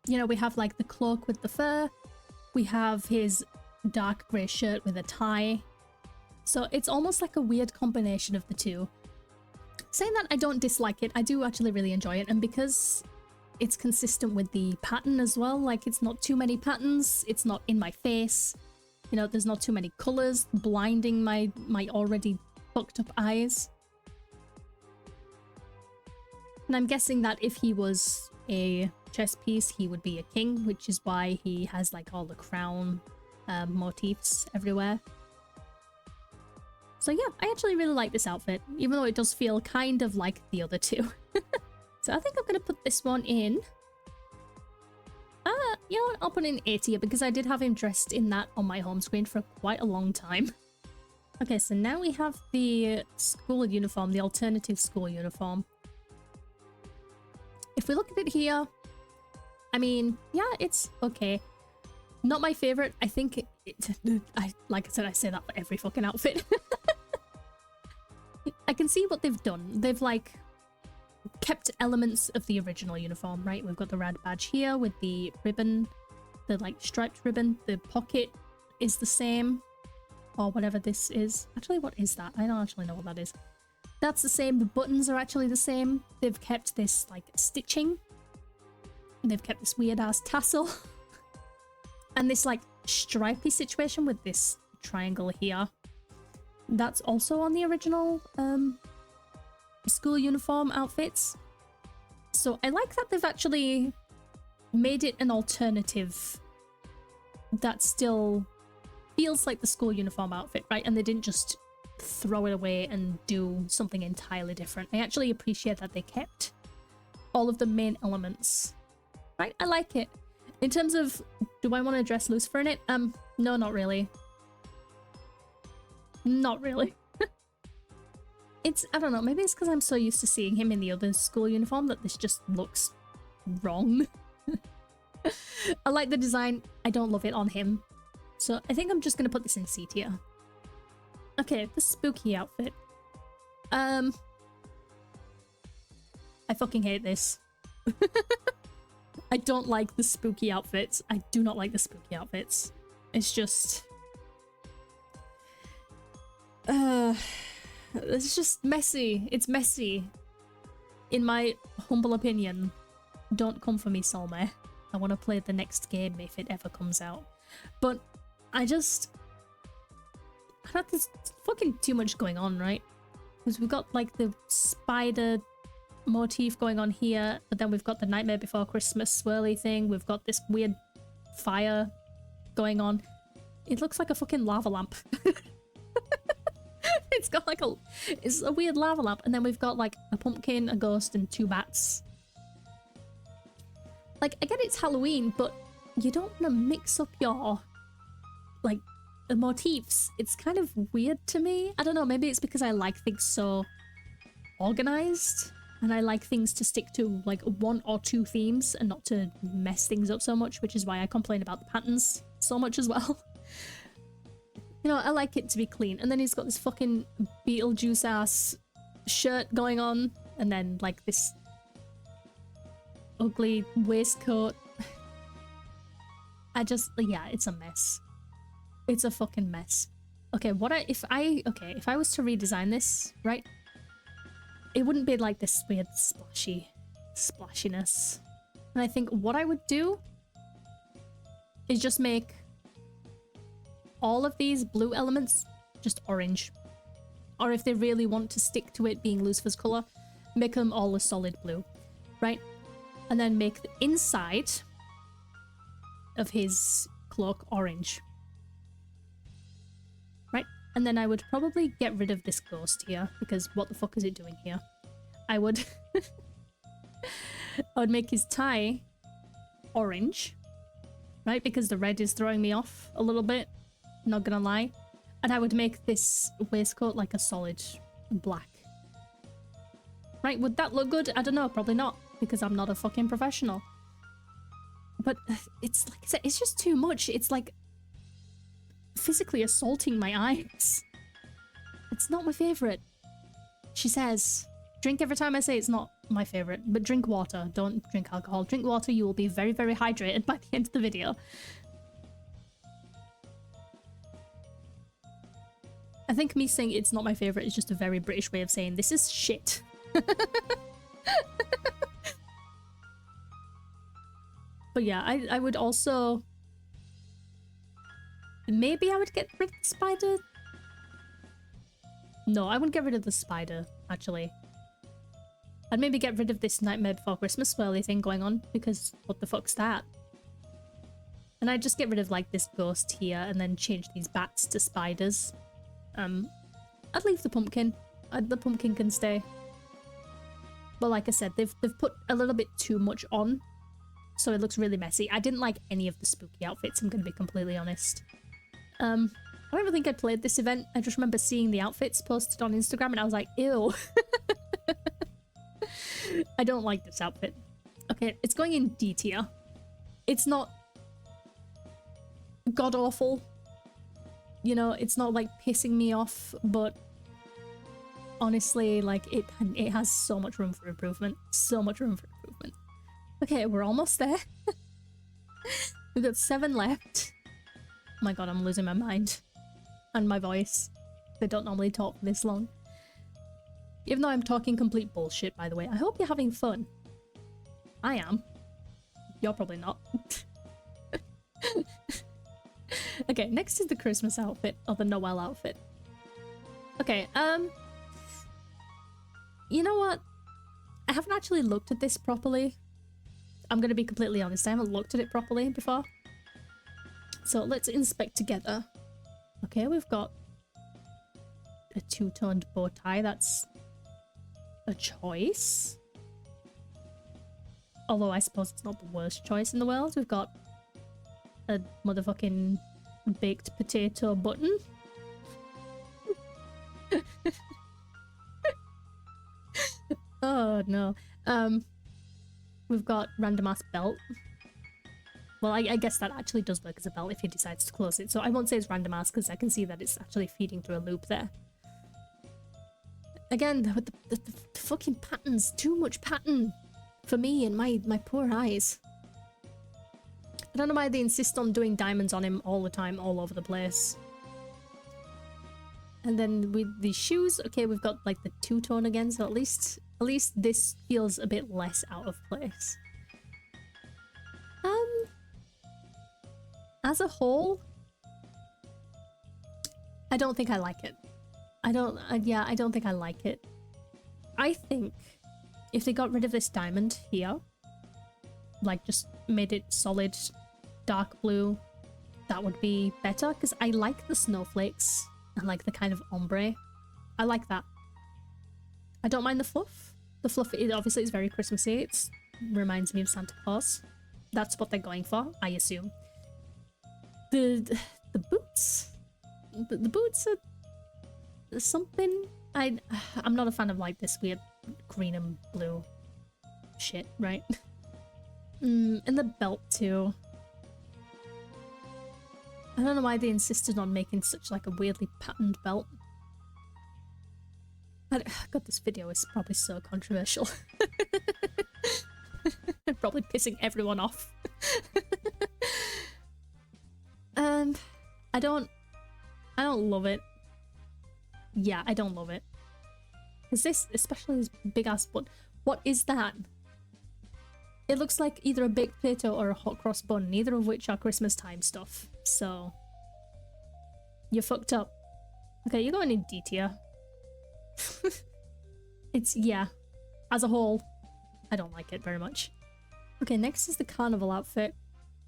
you know, we have like the cloak with the fur, we have his dark grey shirt with a tie. So it's almost like a weird combination of the two. Saying that, I don't dislike it. I do actually really enjoy it. And because it's consistent with the pattern as well, like it's not too many patterns, it's not in my face, you know, there's not too many colours blinding my already fucked up eyes. And I'm guessing that if he was a chess piece, he would be a king, which is why he has like all the crown motifs everywhere. So yeah, I actually really like this outfit, even though it does feel kind of like the other two. So I think I'm going to put this one in. You know what, I'll put in A tier because I did have him dressed in that on my home screen for quite a long time. Okay, so now we have the school uniform, the alternative school uniform. If we look at it here, I mean, yeah, it's okay. Not my favorite. I think like I said, I say that for every fucking outfit. I can see what they've done. They've like kept elements of the original uniform, right? We've got the rad badge here with the ribbon, the like striped ribbon. The pocket is the same, or whatever this is. Actually, what is that? I don't actually know what that is. That's the same. The buttons are actually the same. They've kept this like stitching. They've kept this weird ass tassel. And this like stripy situation with this triangle here. That's also on the original school uniform outfits. So I like that they've actually made it an alternative that still feels like the school uniform outfit, right? And they didn't just throw it away and do something entirely different. I actually appreciate that they kept all of the main elements, right? I like it. In terms of, do I want to dress Lucifer in it? No, not really. Not really. I don't know, maybe it's because I'm so used to seeing him in the other school uniform that this just looks wrong. I like the design, I don't love it on him. So I think I'm just gonna put this in C tier. Okay, the spooky outfit. I fucking hate this. I don't like the spooky outfits. I do not like the spooky outfits. It's just... it's just messy. It's messy. In my humble opinion. Don't come for me, Solmay. I want to play the next game if it ever comes out. But I just... there's fucking too much going on, right? Because we've got like the spider motif going on here, but then we've got the Nightmare Before Christmas swirly thing. We've got this weird fire going on. It looks like a fucking lava lamp. It's got like it's a weird lava lamp, and then we've got like a pumpkin, a ghost, and 2 bats. Like, I get it's Halloween, but you don't want to mix up your, like, the motifs. It's kind of weird to me. I don't know, maybe it's because I like things so organized, and I like things to stick to, like, one or two themes and not to mess things up so much, which is why I complain about the patterns so much as well. You know, I like it to be clean. And then he's got this fucking Beetlejuice-ass shirt going on, and then, like, this ugly waistcoat. Yeah, it's a mess. It's a fucking mess. Okay, if I was to redesign this, right? It wouldn't be like this weird splashiness. And I think what I would do is just make all of these blue elements just orange. Or if they really want to stick to it being Lucifer's color, make them all a solid blue, right? And then make the inside of his cloak orange. Right? And then I would probably get rid of this ghost here, because what the fuck is it doing here? I would I would make his tie orange, right? Because the red is throwing me off a little bit, not gonna lie. And I would make this waistcoat like a solid black. Right? Would that look good? I don't know, probably not, because I'm not a fucking professional. But it's, like I said, it's just too much. It's like physically assaulting my eyes. It's not my favorite. She says, drink every time I say it's not my favorite, but drink water. Don't drink alcohol. Drink water, you will be very, very hydrated by the end of the video. I think me saying it's not my favorite is just a very British way of saying this is shit. But yeah, I would also... Maybe I would get rid of the spider? No, I wouldn't get rid of the spider, actually. I'd maybe get rid of this Nightmare Before Christmas swirly thing going on, because what the fuck's that? And I'd just get rid of, like, this ghost here, and then change these bats to spiders. I'd leave the pumpkin. The pumpkin can stay. But like I said, they've put a little bit too much on, so it looks really messy. I didn't like any of the spooky outfits, I'm gonna be completely honest. I don't even think I played this event. I just remember seeing the outfits posted on Instagram and I was like, ew. I don't like this outfit. Okay, it's going in D tier. It's not god-awful. You know, it's not like pissing me off, but honestly, like, it has so much room for improvement. So much room for improvement. Okay, we're almost there. We've got 7 left. Oh my god, I'm losing my mind. And my voice. They don't normally talk for this long. Even though I'm talking complete bullshit, by the way. I hope you're having fun. I am. You're probably not. Okay, next is the Christmas outfit, or the Noel outfit. Okay, you know what? I haven't actually looked at this properly. I'm gonna be completely honest, I haven't looked at it properly before. So let's inspect together. Okay, we've got a two-toned bow tie, that's a choice. Although I suppose it's not the worst choice in the world. We've got a motherfucking baked potato button. Oh no. We've got random ass belt. Well, I guess that actually does work as a belt if he decides to close it. So I won't say it's random ass because I can see that it's actually feeding through a loop there. Again, with the fucking patterns. Too much pattern for me and my poor eyes. I don't know why they insist on doing diamonds on him all the time, all over the place. And then with the shoes, okay, we've got like the two-tone again, so at least this feels a bit less out of place. As a whole, I don't think I like it. I don't think I like it. I think if they got rid of this diamond here, like just made it solid dark blue, that would be better, because I like the snowflakes and like the kind of ombre. I like that. I don't mind the fluff. The fluff is obviously very Christmassy. It reminds me of Santa Claus. That's what they're going for, I assume. The boots, the boots are something. I'm not a fan of like this weird green and blue shit, right? And the belt too. I don't know why they insisted on making such like a weirdly patterned belt. God, this video is probably so controversial. Probably pissing everyone off. I don't love it. Yeah, I don't love it. Because this, especially this big ass bun, what is that? It looks like either a baked potato or a hot cross bun, neither of which are Christmas time stuff. So you're fucked up. Okay, you're going in D tier. It's, yeah, as a whole, I don't like it very much. Okay, next is the carnival outfit.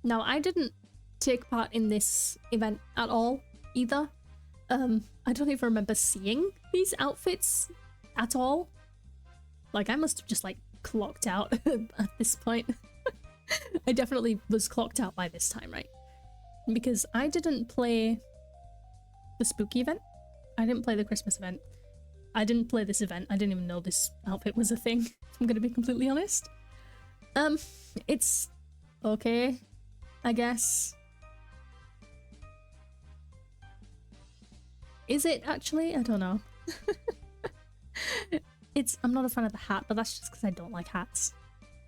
Now, I didn't take part in this event at all, either. I don't even remember seeing these outfits at all. Like, I must have just, like, clocked out at this point. I definitely was clocked out by this time, right? Because I didn't play the spooky event. I didn't play the Christmas event. I didn't play this event. I didn't even know this outfit was a thing, if I'm gonna be completely honest. It's okay, I guess. Is it actually? I don't know. I'm not a fan of the hat, but that's just because I don't like hats.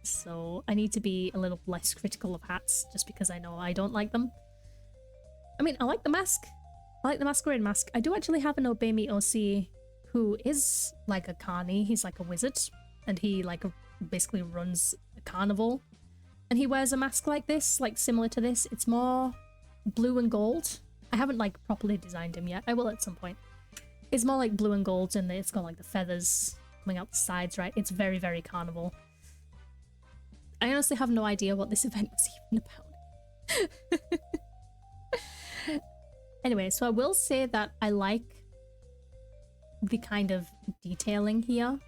So I need to be a little less critical of hats, just because I know I don't like them. I mean, I like the mask. I like the masquerade mask. I do actually have an Otome OC who is like a carny. He's like a wizard, and he like basically runs a carnival. And he wears a mask like this, like similar to this. It's more blue and gold. I haven't like properly designed him yet. I will at some point. It's more like blue and gold, and it's got like the feathers coming out the sides, right? It's very, very carnival. I honestly have no idea what this event was even about. Anyway, so I will say that I like the kind of detailing here.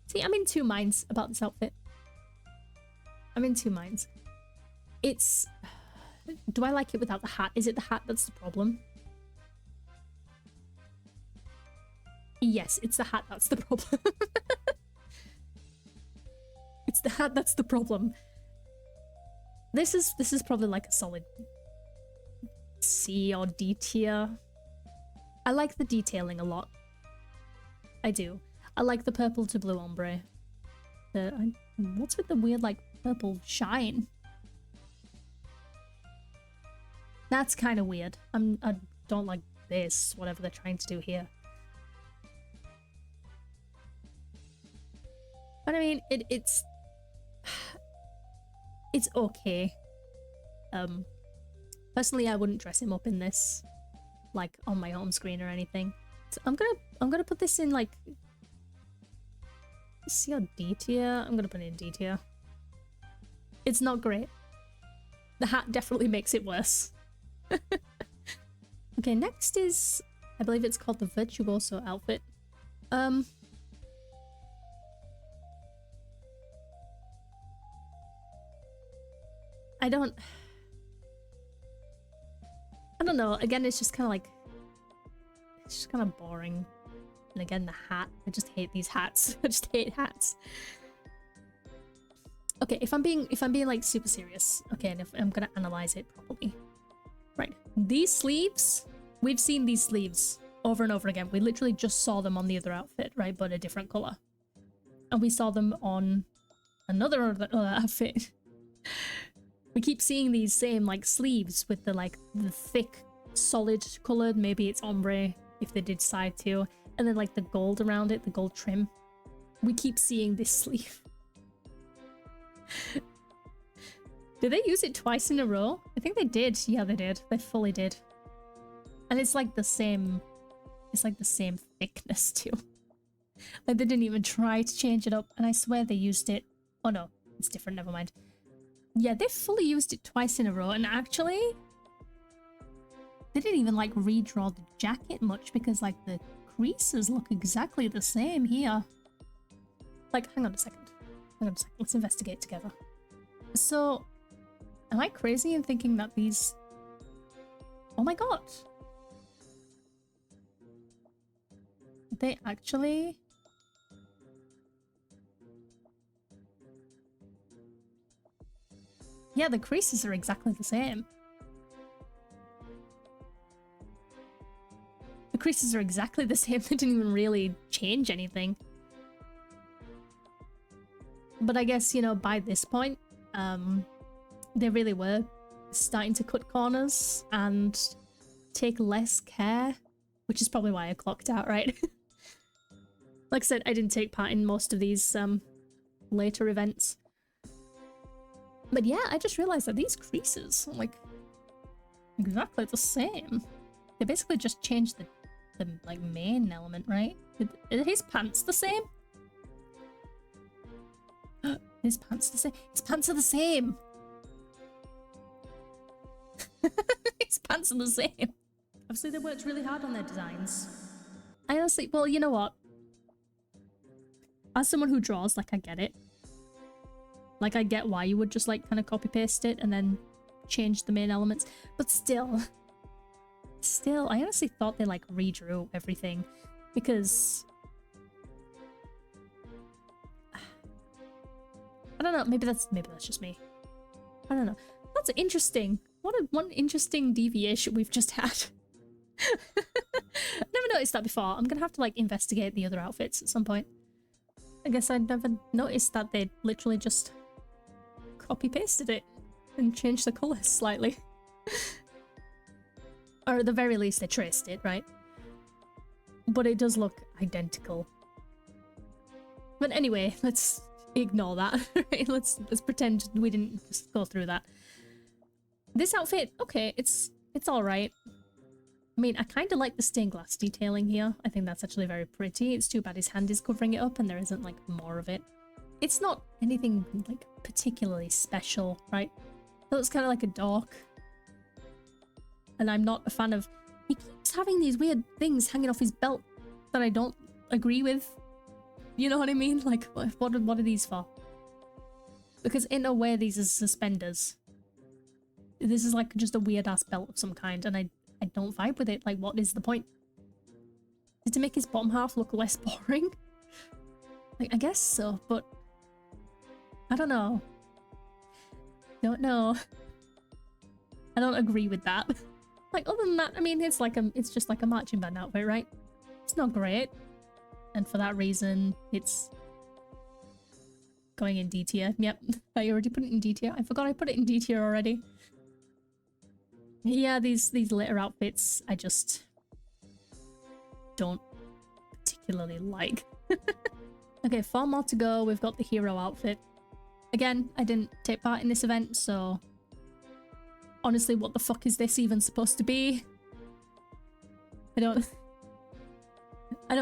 See, I'm in two minds about this outfit. I'm in two minds. It's... Do I like it without the hat? Is it the hat that's the problem? Yes, it's the hat that's the problem. It's the hat that's the problem. This is probably like a solid C or D tier. I like the detailing a lot. I do. I like the purple to blue ombre. What's with the weird like purple shine? That's kind of weird. I don't like this, whatever they're trying to do here. But I mean, it's okay. Personally, I wouldn't dress him up in this, like on my home screen or anything. So I'm gonna put this in like C or D tier. I'm gonna put it in D tier. It's not great. The hat definitely makes it worse. Okay, next is, I believe it's called the Virtuoso outfit. I don't know. Again, it's just kind of like, it's just kind of boring. And again, the hat. I just hate these hats. I just hate hats. Okay, if I'm being like super serious, okay, and if I'm gonna analyze it properly. Right, these sleeves, we've seen these sleeves over and over again. We literally just saw them on the other outfit, right, but a different color. And we saw them on another outfit. We keep seeing these same like sleeves with the like the thick, solid colored, maybe it's ombre if they did decide to, and then like the gold around it, the gold trim. We keep seeing this sleeve. Did they use it twice in a row? I think they did. Yeah, they did. They fully did. And it's like the same, it's like the same thickness too. Like they didn't even try to change it up, and I swear they used it. Oh no, it's different, never mind. Yeah, they fully used it twice in a row, and actually they didn't even like redraw the jacket much because like the creases look exactly the same here. Like, hang on a second. Hang on a second, let's investigate together. So, am I crazy in thinking that these... Oh my god! They actually... Yeah, the creases are exactly the same. The creases are exactly the same. They didn't even really change anything. But I guess, you know, by this point, they really were starting to cut corners and take less care, which is probably why I clocked out, right? Like I said, I didn't take part in most of these later events. But yeah, I just realized that these creases are like exactly the same. They basically just changed the like main element, right? Are his pants the same? His pants the same? His pants are the same! His pants are the same! Obviously they worked really hard on their designs. I honestly, well, you know what? As someone who draws, like, I get it. Like, I get why you would just, like, kind of copy-paste it and then change the main elements. But still, I honestly thought they, like, redrew everything. Because... I don't know, maybe that's just me. I don't know. That's interesting. What interesting deviation we've just had. I've never noticed that before. I'm gonna have to, like, investigate the other outfits at some point. I guess I'd never noticed that they literally just copy-pasted it and changed the colours slightly. Or at the very least they traced it, right? But it does look identical. But anyway, let's ignore that. Right? Let's pretend we didn't just go through that. This outfit, okay, it's alright. I mean, I kind of like the stained glass detailing here. I think that's actually very pretty. It's too bad his hand is covering it up and there isn't, like, more of it. It's not anything, like, particularly special, right? It looks kind of like a dork. And I'm not a fan of... He keeps having these weird things hanging off his belt that I don't agree with. You know what I mean? Like, what are these for? Because in a way, these are suspenders. This is, like, just a weird-ass belt of some kind, and I don't vibe with it. Like, what is the point? Is it to make his bottom half look less boring? Like, I guess so, but... I don't know. Don't know. I don't agree with that. Like, other than that, I mean, it's just like a marching band outfit, right? It's not great. And for that reason, it's... going in D tier. Yep, I already put it in D tier. I forgot I put it in D tier already. Yeah, these later outfits, I just don't particularly like. Okay, 4 more to go. We've got the hero outfit. Again, I didn't take part in this event, so honestly, what the fuck is this even supposed to be? I don't,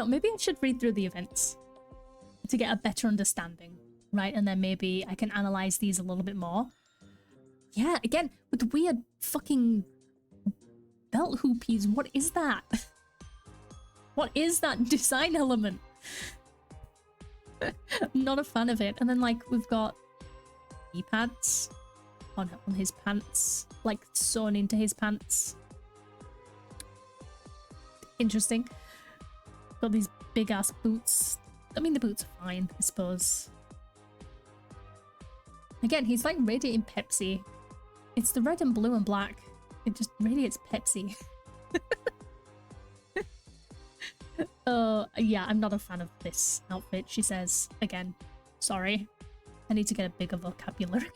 maybe I should read through the events to get a better understanding, right? And then maybe I can analyze these a little bit more. Yeah, again, with the weird fucking belt hoopies, what is that? What is that design element? I'm not a fan of it. And then, like, we've got knee pads on his pants, like, sewn into his pants. Interesting. Got these big-ass boots. I mean, the boots are fine, I suppose. Again, he's, like, radiating Pepsi. It's the red and blue and black. It just radiates Pepsi. Yeah, I'm not a fan of this outfit, she says. Again, sorry. I need to get a bigger vocabulary.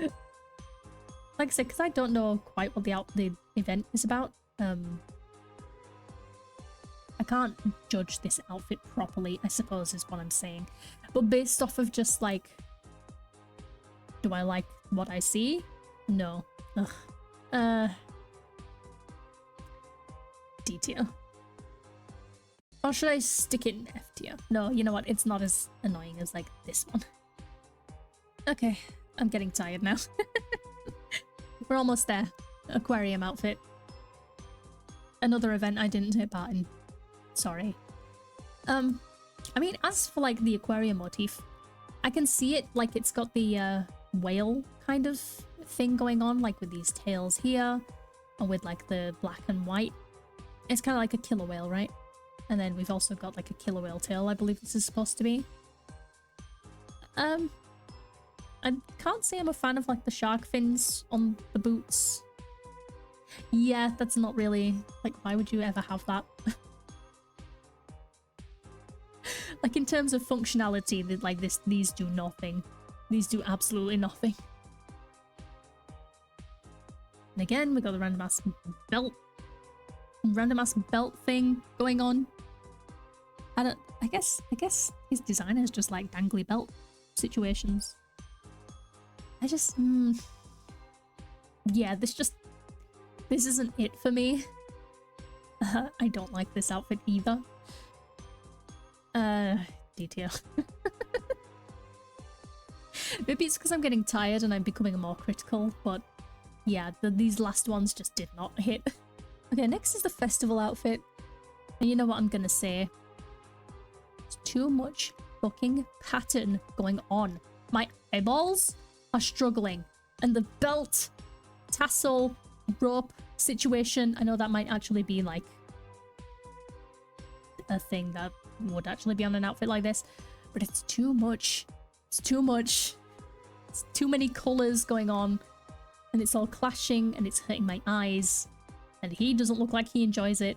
Like I said, because I don't know quite what the event is about. I can't judge this outfit properly, I suppose is what I'm saying. But based off of just, like... Do I like what I see? No. Ugh. D tier. Or should I stick it in F tier? No, you know what? It's not as annoying as, like, this one. Okay, I'm getting tired now. We're almost there. Aquarium outfit. Another event I didn't take part in. Sorry. I mean, as for, like, the aquarium motif, I can see it, like, it's got the whale kind of thing going on, like with these tails here, and with like the black and white. It's kind of like a killer whale, right? And then we've also got like a killer whale tail, I believe this is supposed to be. I can't say I'm a fan of like the shark fins on the boots. Yeah, that's not really, like, why would you ever have that? Like, in terms of functionality, like these do nothing. These do absolutely nothing. And again, we got the random ass belt thing going on. I guess his designer is just like dangly belt situations. Yeah, this isn't it for me. I don't like this outfit either. Detail. Maybe it's because I'm getting tired and I'm becoming more critical, but yeah, these last ones just did not hit. Okay, next is the festival outfit. And you know what I'm gonna say? There's too much fucking pattern going on. My eyeballs are struggling. And the belt, tassel, rope situation, I know that might actually be like a thing that would actually be on an outfit like this, but it's too much. It's too much. It's too many colours going on, and it's all clashing, and it's hurting my eyes, and he doesn't look like he enjoys it.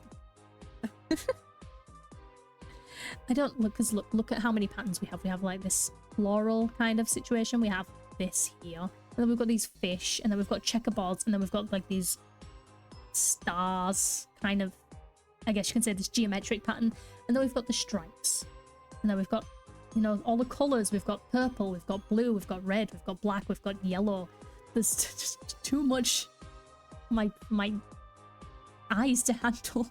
I don't look, because look at how many patterns we have. We have like this floral kind of situation. We have this here, and then we've got these fish, and then we've got checkerboards, and then we've got like these stars kind of, I guess you can say, this geometric pattern, and then we've got the stripes, and then we've got, you know, all the colours. We've got purple, we've got blue, we've got red, we've got black, we've got yellow. There's just too much my eyes to handle.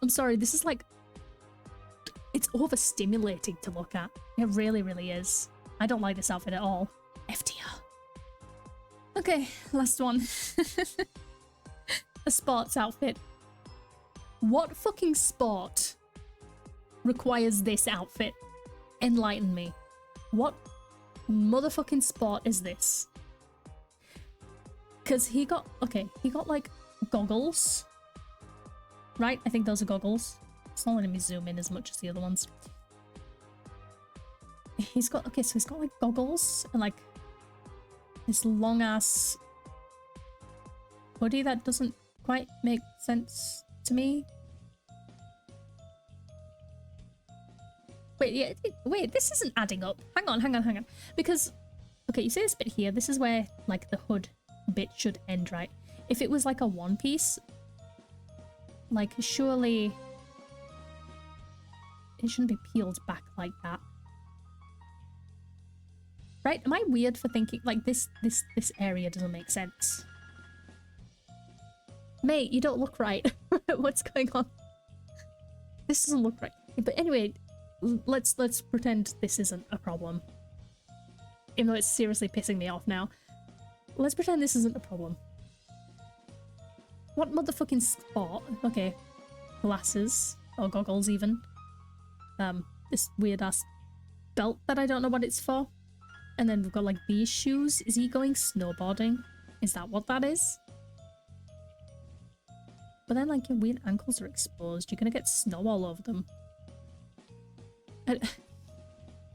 I'm sorry, this is like, it's overstimulating to look at. It really, really is. I don't like this outfit at all. FTR. Okay, last one. A sports outfit. What fucking sport requires this outfit? Enlighten me. What motherfucking sport is this? Because he got like goggles. Right? I think those are goggles. It's not letting me zoom in as much as the other ones. He's got, okay, so he's got like goggles and like this long ass hoodie that doesn't quite make sense to me. Wait, yeah, wait, this isn't adding up. Hang on. Because, okay, you see this bit here? This is where like the hood bit should end, right? If it was like a one piece, like surely it shouldn't be peeled back like that. Right? Am I weird for thinking like this area doesn't make sense? Mate, you don't look right. What's going on? This doesn't look right. But anyway, let's pretend this isn't a problem. Even though it's seriously pissing me off now. Let's pretend this isn't a problem. What motherfucking sport? Okay. Glasses. Or goggles even. This weird ass belt that I don't know what it's for. And then we've got like these shoes. Is he going snowboarding? Is that what that is? But then like your weird ankles are exposed. You're gonna get snow all over them. And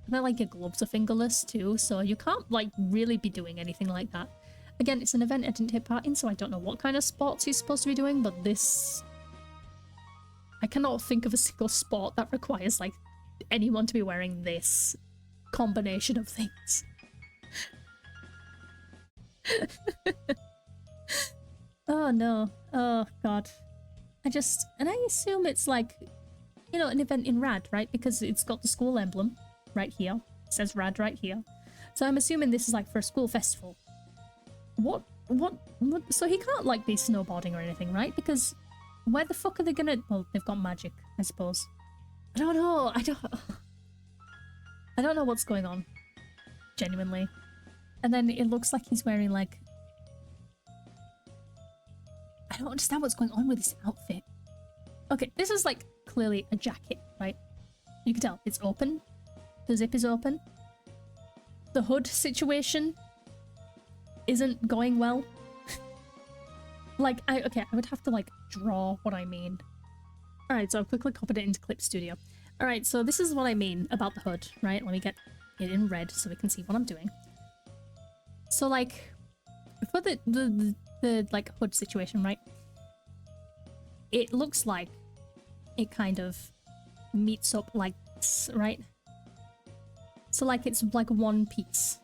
then like your gloves are fingerless too, so you can't like really be doing anything like that. Again, it's an event I didn't take part in, so I don't know what kind of sports he's supposed to be doing, but this... I cannot think of a single sport that requires like anyone to be wearing this combination of things. Oh no. Oh god. And I assume it's like, you know, an event in RAD, right? Because it's got the school emblem right here. It says RAD right here. So I'm assuming this is like for a school festival. What? So he can't like be snowboarding or anything, right? Because where the fuck are they gonna... Well, they've got magic, I suppose. I don't know. I don't know what's going on. Genuinely. And then it looks like he's wearing like... I don't understand what's going on with this outfit. Okay, this is like clearly a jacket, right? You can tell it's open. The zip is open. the hood situation isn't going well. Like, I would have to like draw what I mean. Alright, so I've quickly copied it into Clip Studio. Alright, so this is what I mean about the hood, right? Let me get it in red so we can see what I'm doing. So like, for the like hood situation, right? It looks like it kind of meets up like this, right? So like it's like one piece,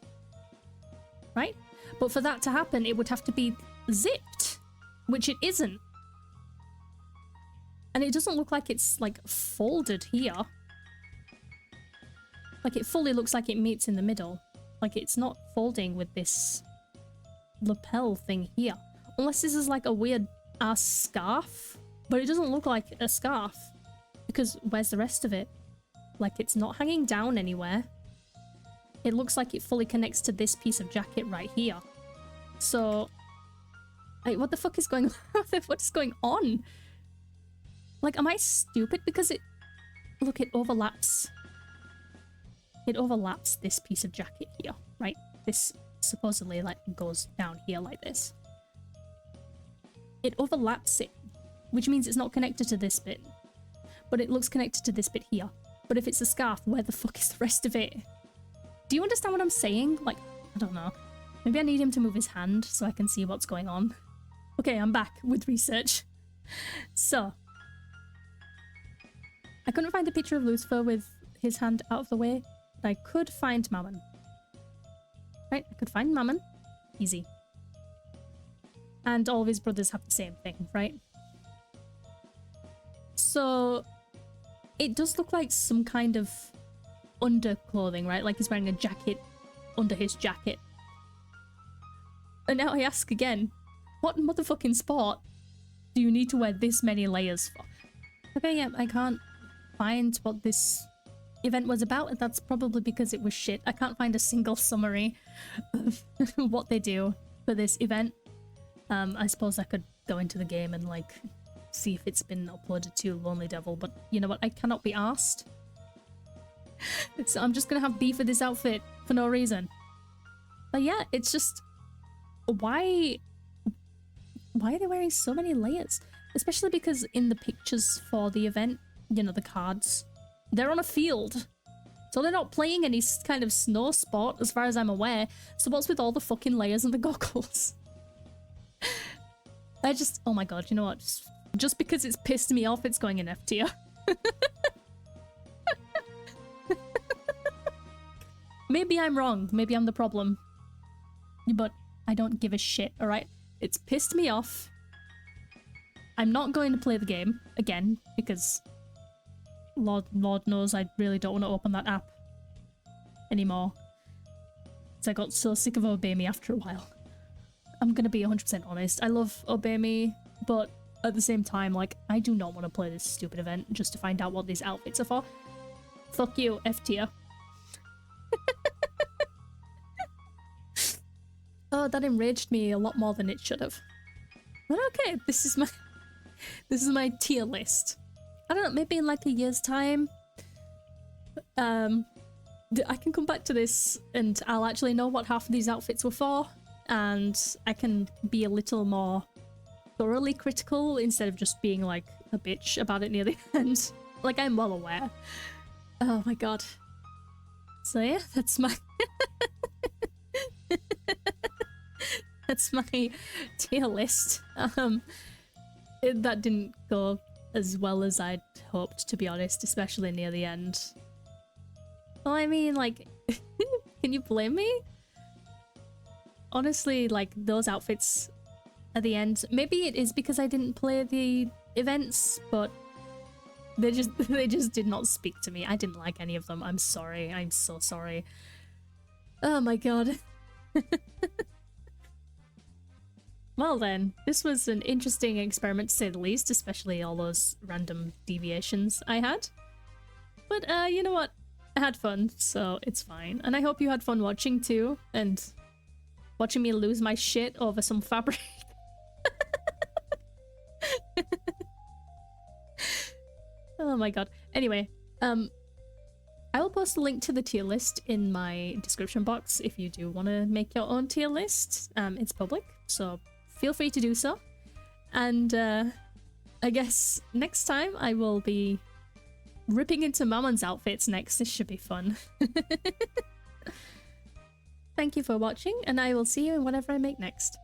right? But for that to happen, it would have to be zipped, which it isn't. And it doesn't look like it's like folded here. Like it fully looks like it meets in the middle. Like it's not folding with this lapel thing here. Unless this is like a weird ass scarf. But it doesn't look like a scarf. Because where's the rest of it? Like it's not hanging down anywhere. It looks like it fully connects to this piece of jacket right here. So, like, what the fuck is going on? What is going on? Like, am I stupid? Because it... Look, it overlaps. It overlaps this piece of jacket here, right? This supposedly, like, goes down here like this. It overlaps it, which means it's not connected to this bit. But it looks connected to this bit here. But if it's a scarf, where the fuck is the rest of it? Do you understand what I'm saying? Like, I don't know. Maybe I need him to move his hand so I can see what's going on. Okay, I'm back with research. So, I couldn't find a picture of Lucifer with his hand out of the way, but I could find Mammon. Right, I could find Mammon. Easy. And all of his brothers have the same thing, right? So, it does look like some kind of underclothing, right? Like he's wearing a jacket under his jacket. And now I ask again, what motherfucking sport do you need to wear this many layers for? Okay, yeah, I can't find what this event was about, and that's probably because it was shit. I can't find a single summary of what they do for this event. I suppose I could go into the game and like see if it's been uploaded to Lonely Devil, but you know what, I cannot be arsed. So I'm just gonna have beef with this outfit for no reason. But yeah, it's just... Why are they wearing so many layers? Especially because in the pictures for the event, you know, the cards, they're on a field. So they're not playing any kind of snow sport as far as I'm aware. So what's with all the fucking layers and the goggles? I just... Oh my god, you know what? Just because it's pissed me off, it's going in F tier. Maybe I'm wrong. Maybe I'm the problem. But I don't give a shit, alright? It's pissed me off. I'm not going to play the game again because Lord knows I really don't want to open that app anymore. So I got so sick of Obey Me after a while. I'm gonna be 100% honest. I love Obey Me, but at the same time, like, I do not want to play this stupid event just to find out what these outfits are for. Fuck you, F tier. Oh, that enraged me a lot more than it should have. But okay, this is my tier list. I don't know, maybe in like a year's time, I can come back to this and I'll actually know what half of these outfits were for, and I can be a little more thoroughly critical instead of just being like a bitch about it near the end. Like, I'm well aware. Oh my god. So yeah, that's my... That's my tier list. That didn't go as well as I'd hoped, to be honest, especially near the end. Well, I mean, like, can you blame me? Honestly, like, those outfits at the end, maybe it is because I didn't play the events, but they just did not speak to me. I didn't like any of them. I'm sorry. I'm so sorry. Oh my god. Well then, this was an interesting experiment to say the least, especially all those random deviations I had. But you know what? I had fun, so it's fine. And I hope you had fun watching too, and watching me lose my shit over some fabric. Oh my god. Anyway, I will post a link to the tier list in my description box if you do want to make your own tier list. It's public, so feel free to do so. And I guess next time I will be ripping into Mammon's outfits next. This should be fun. Thank you for watching, and I will see you in whatever I make next.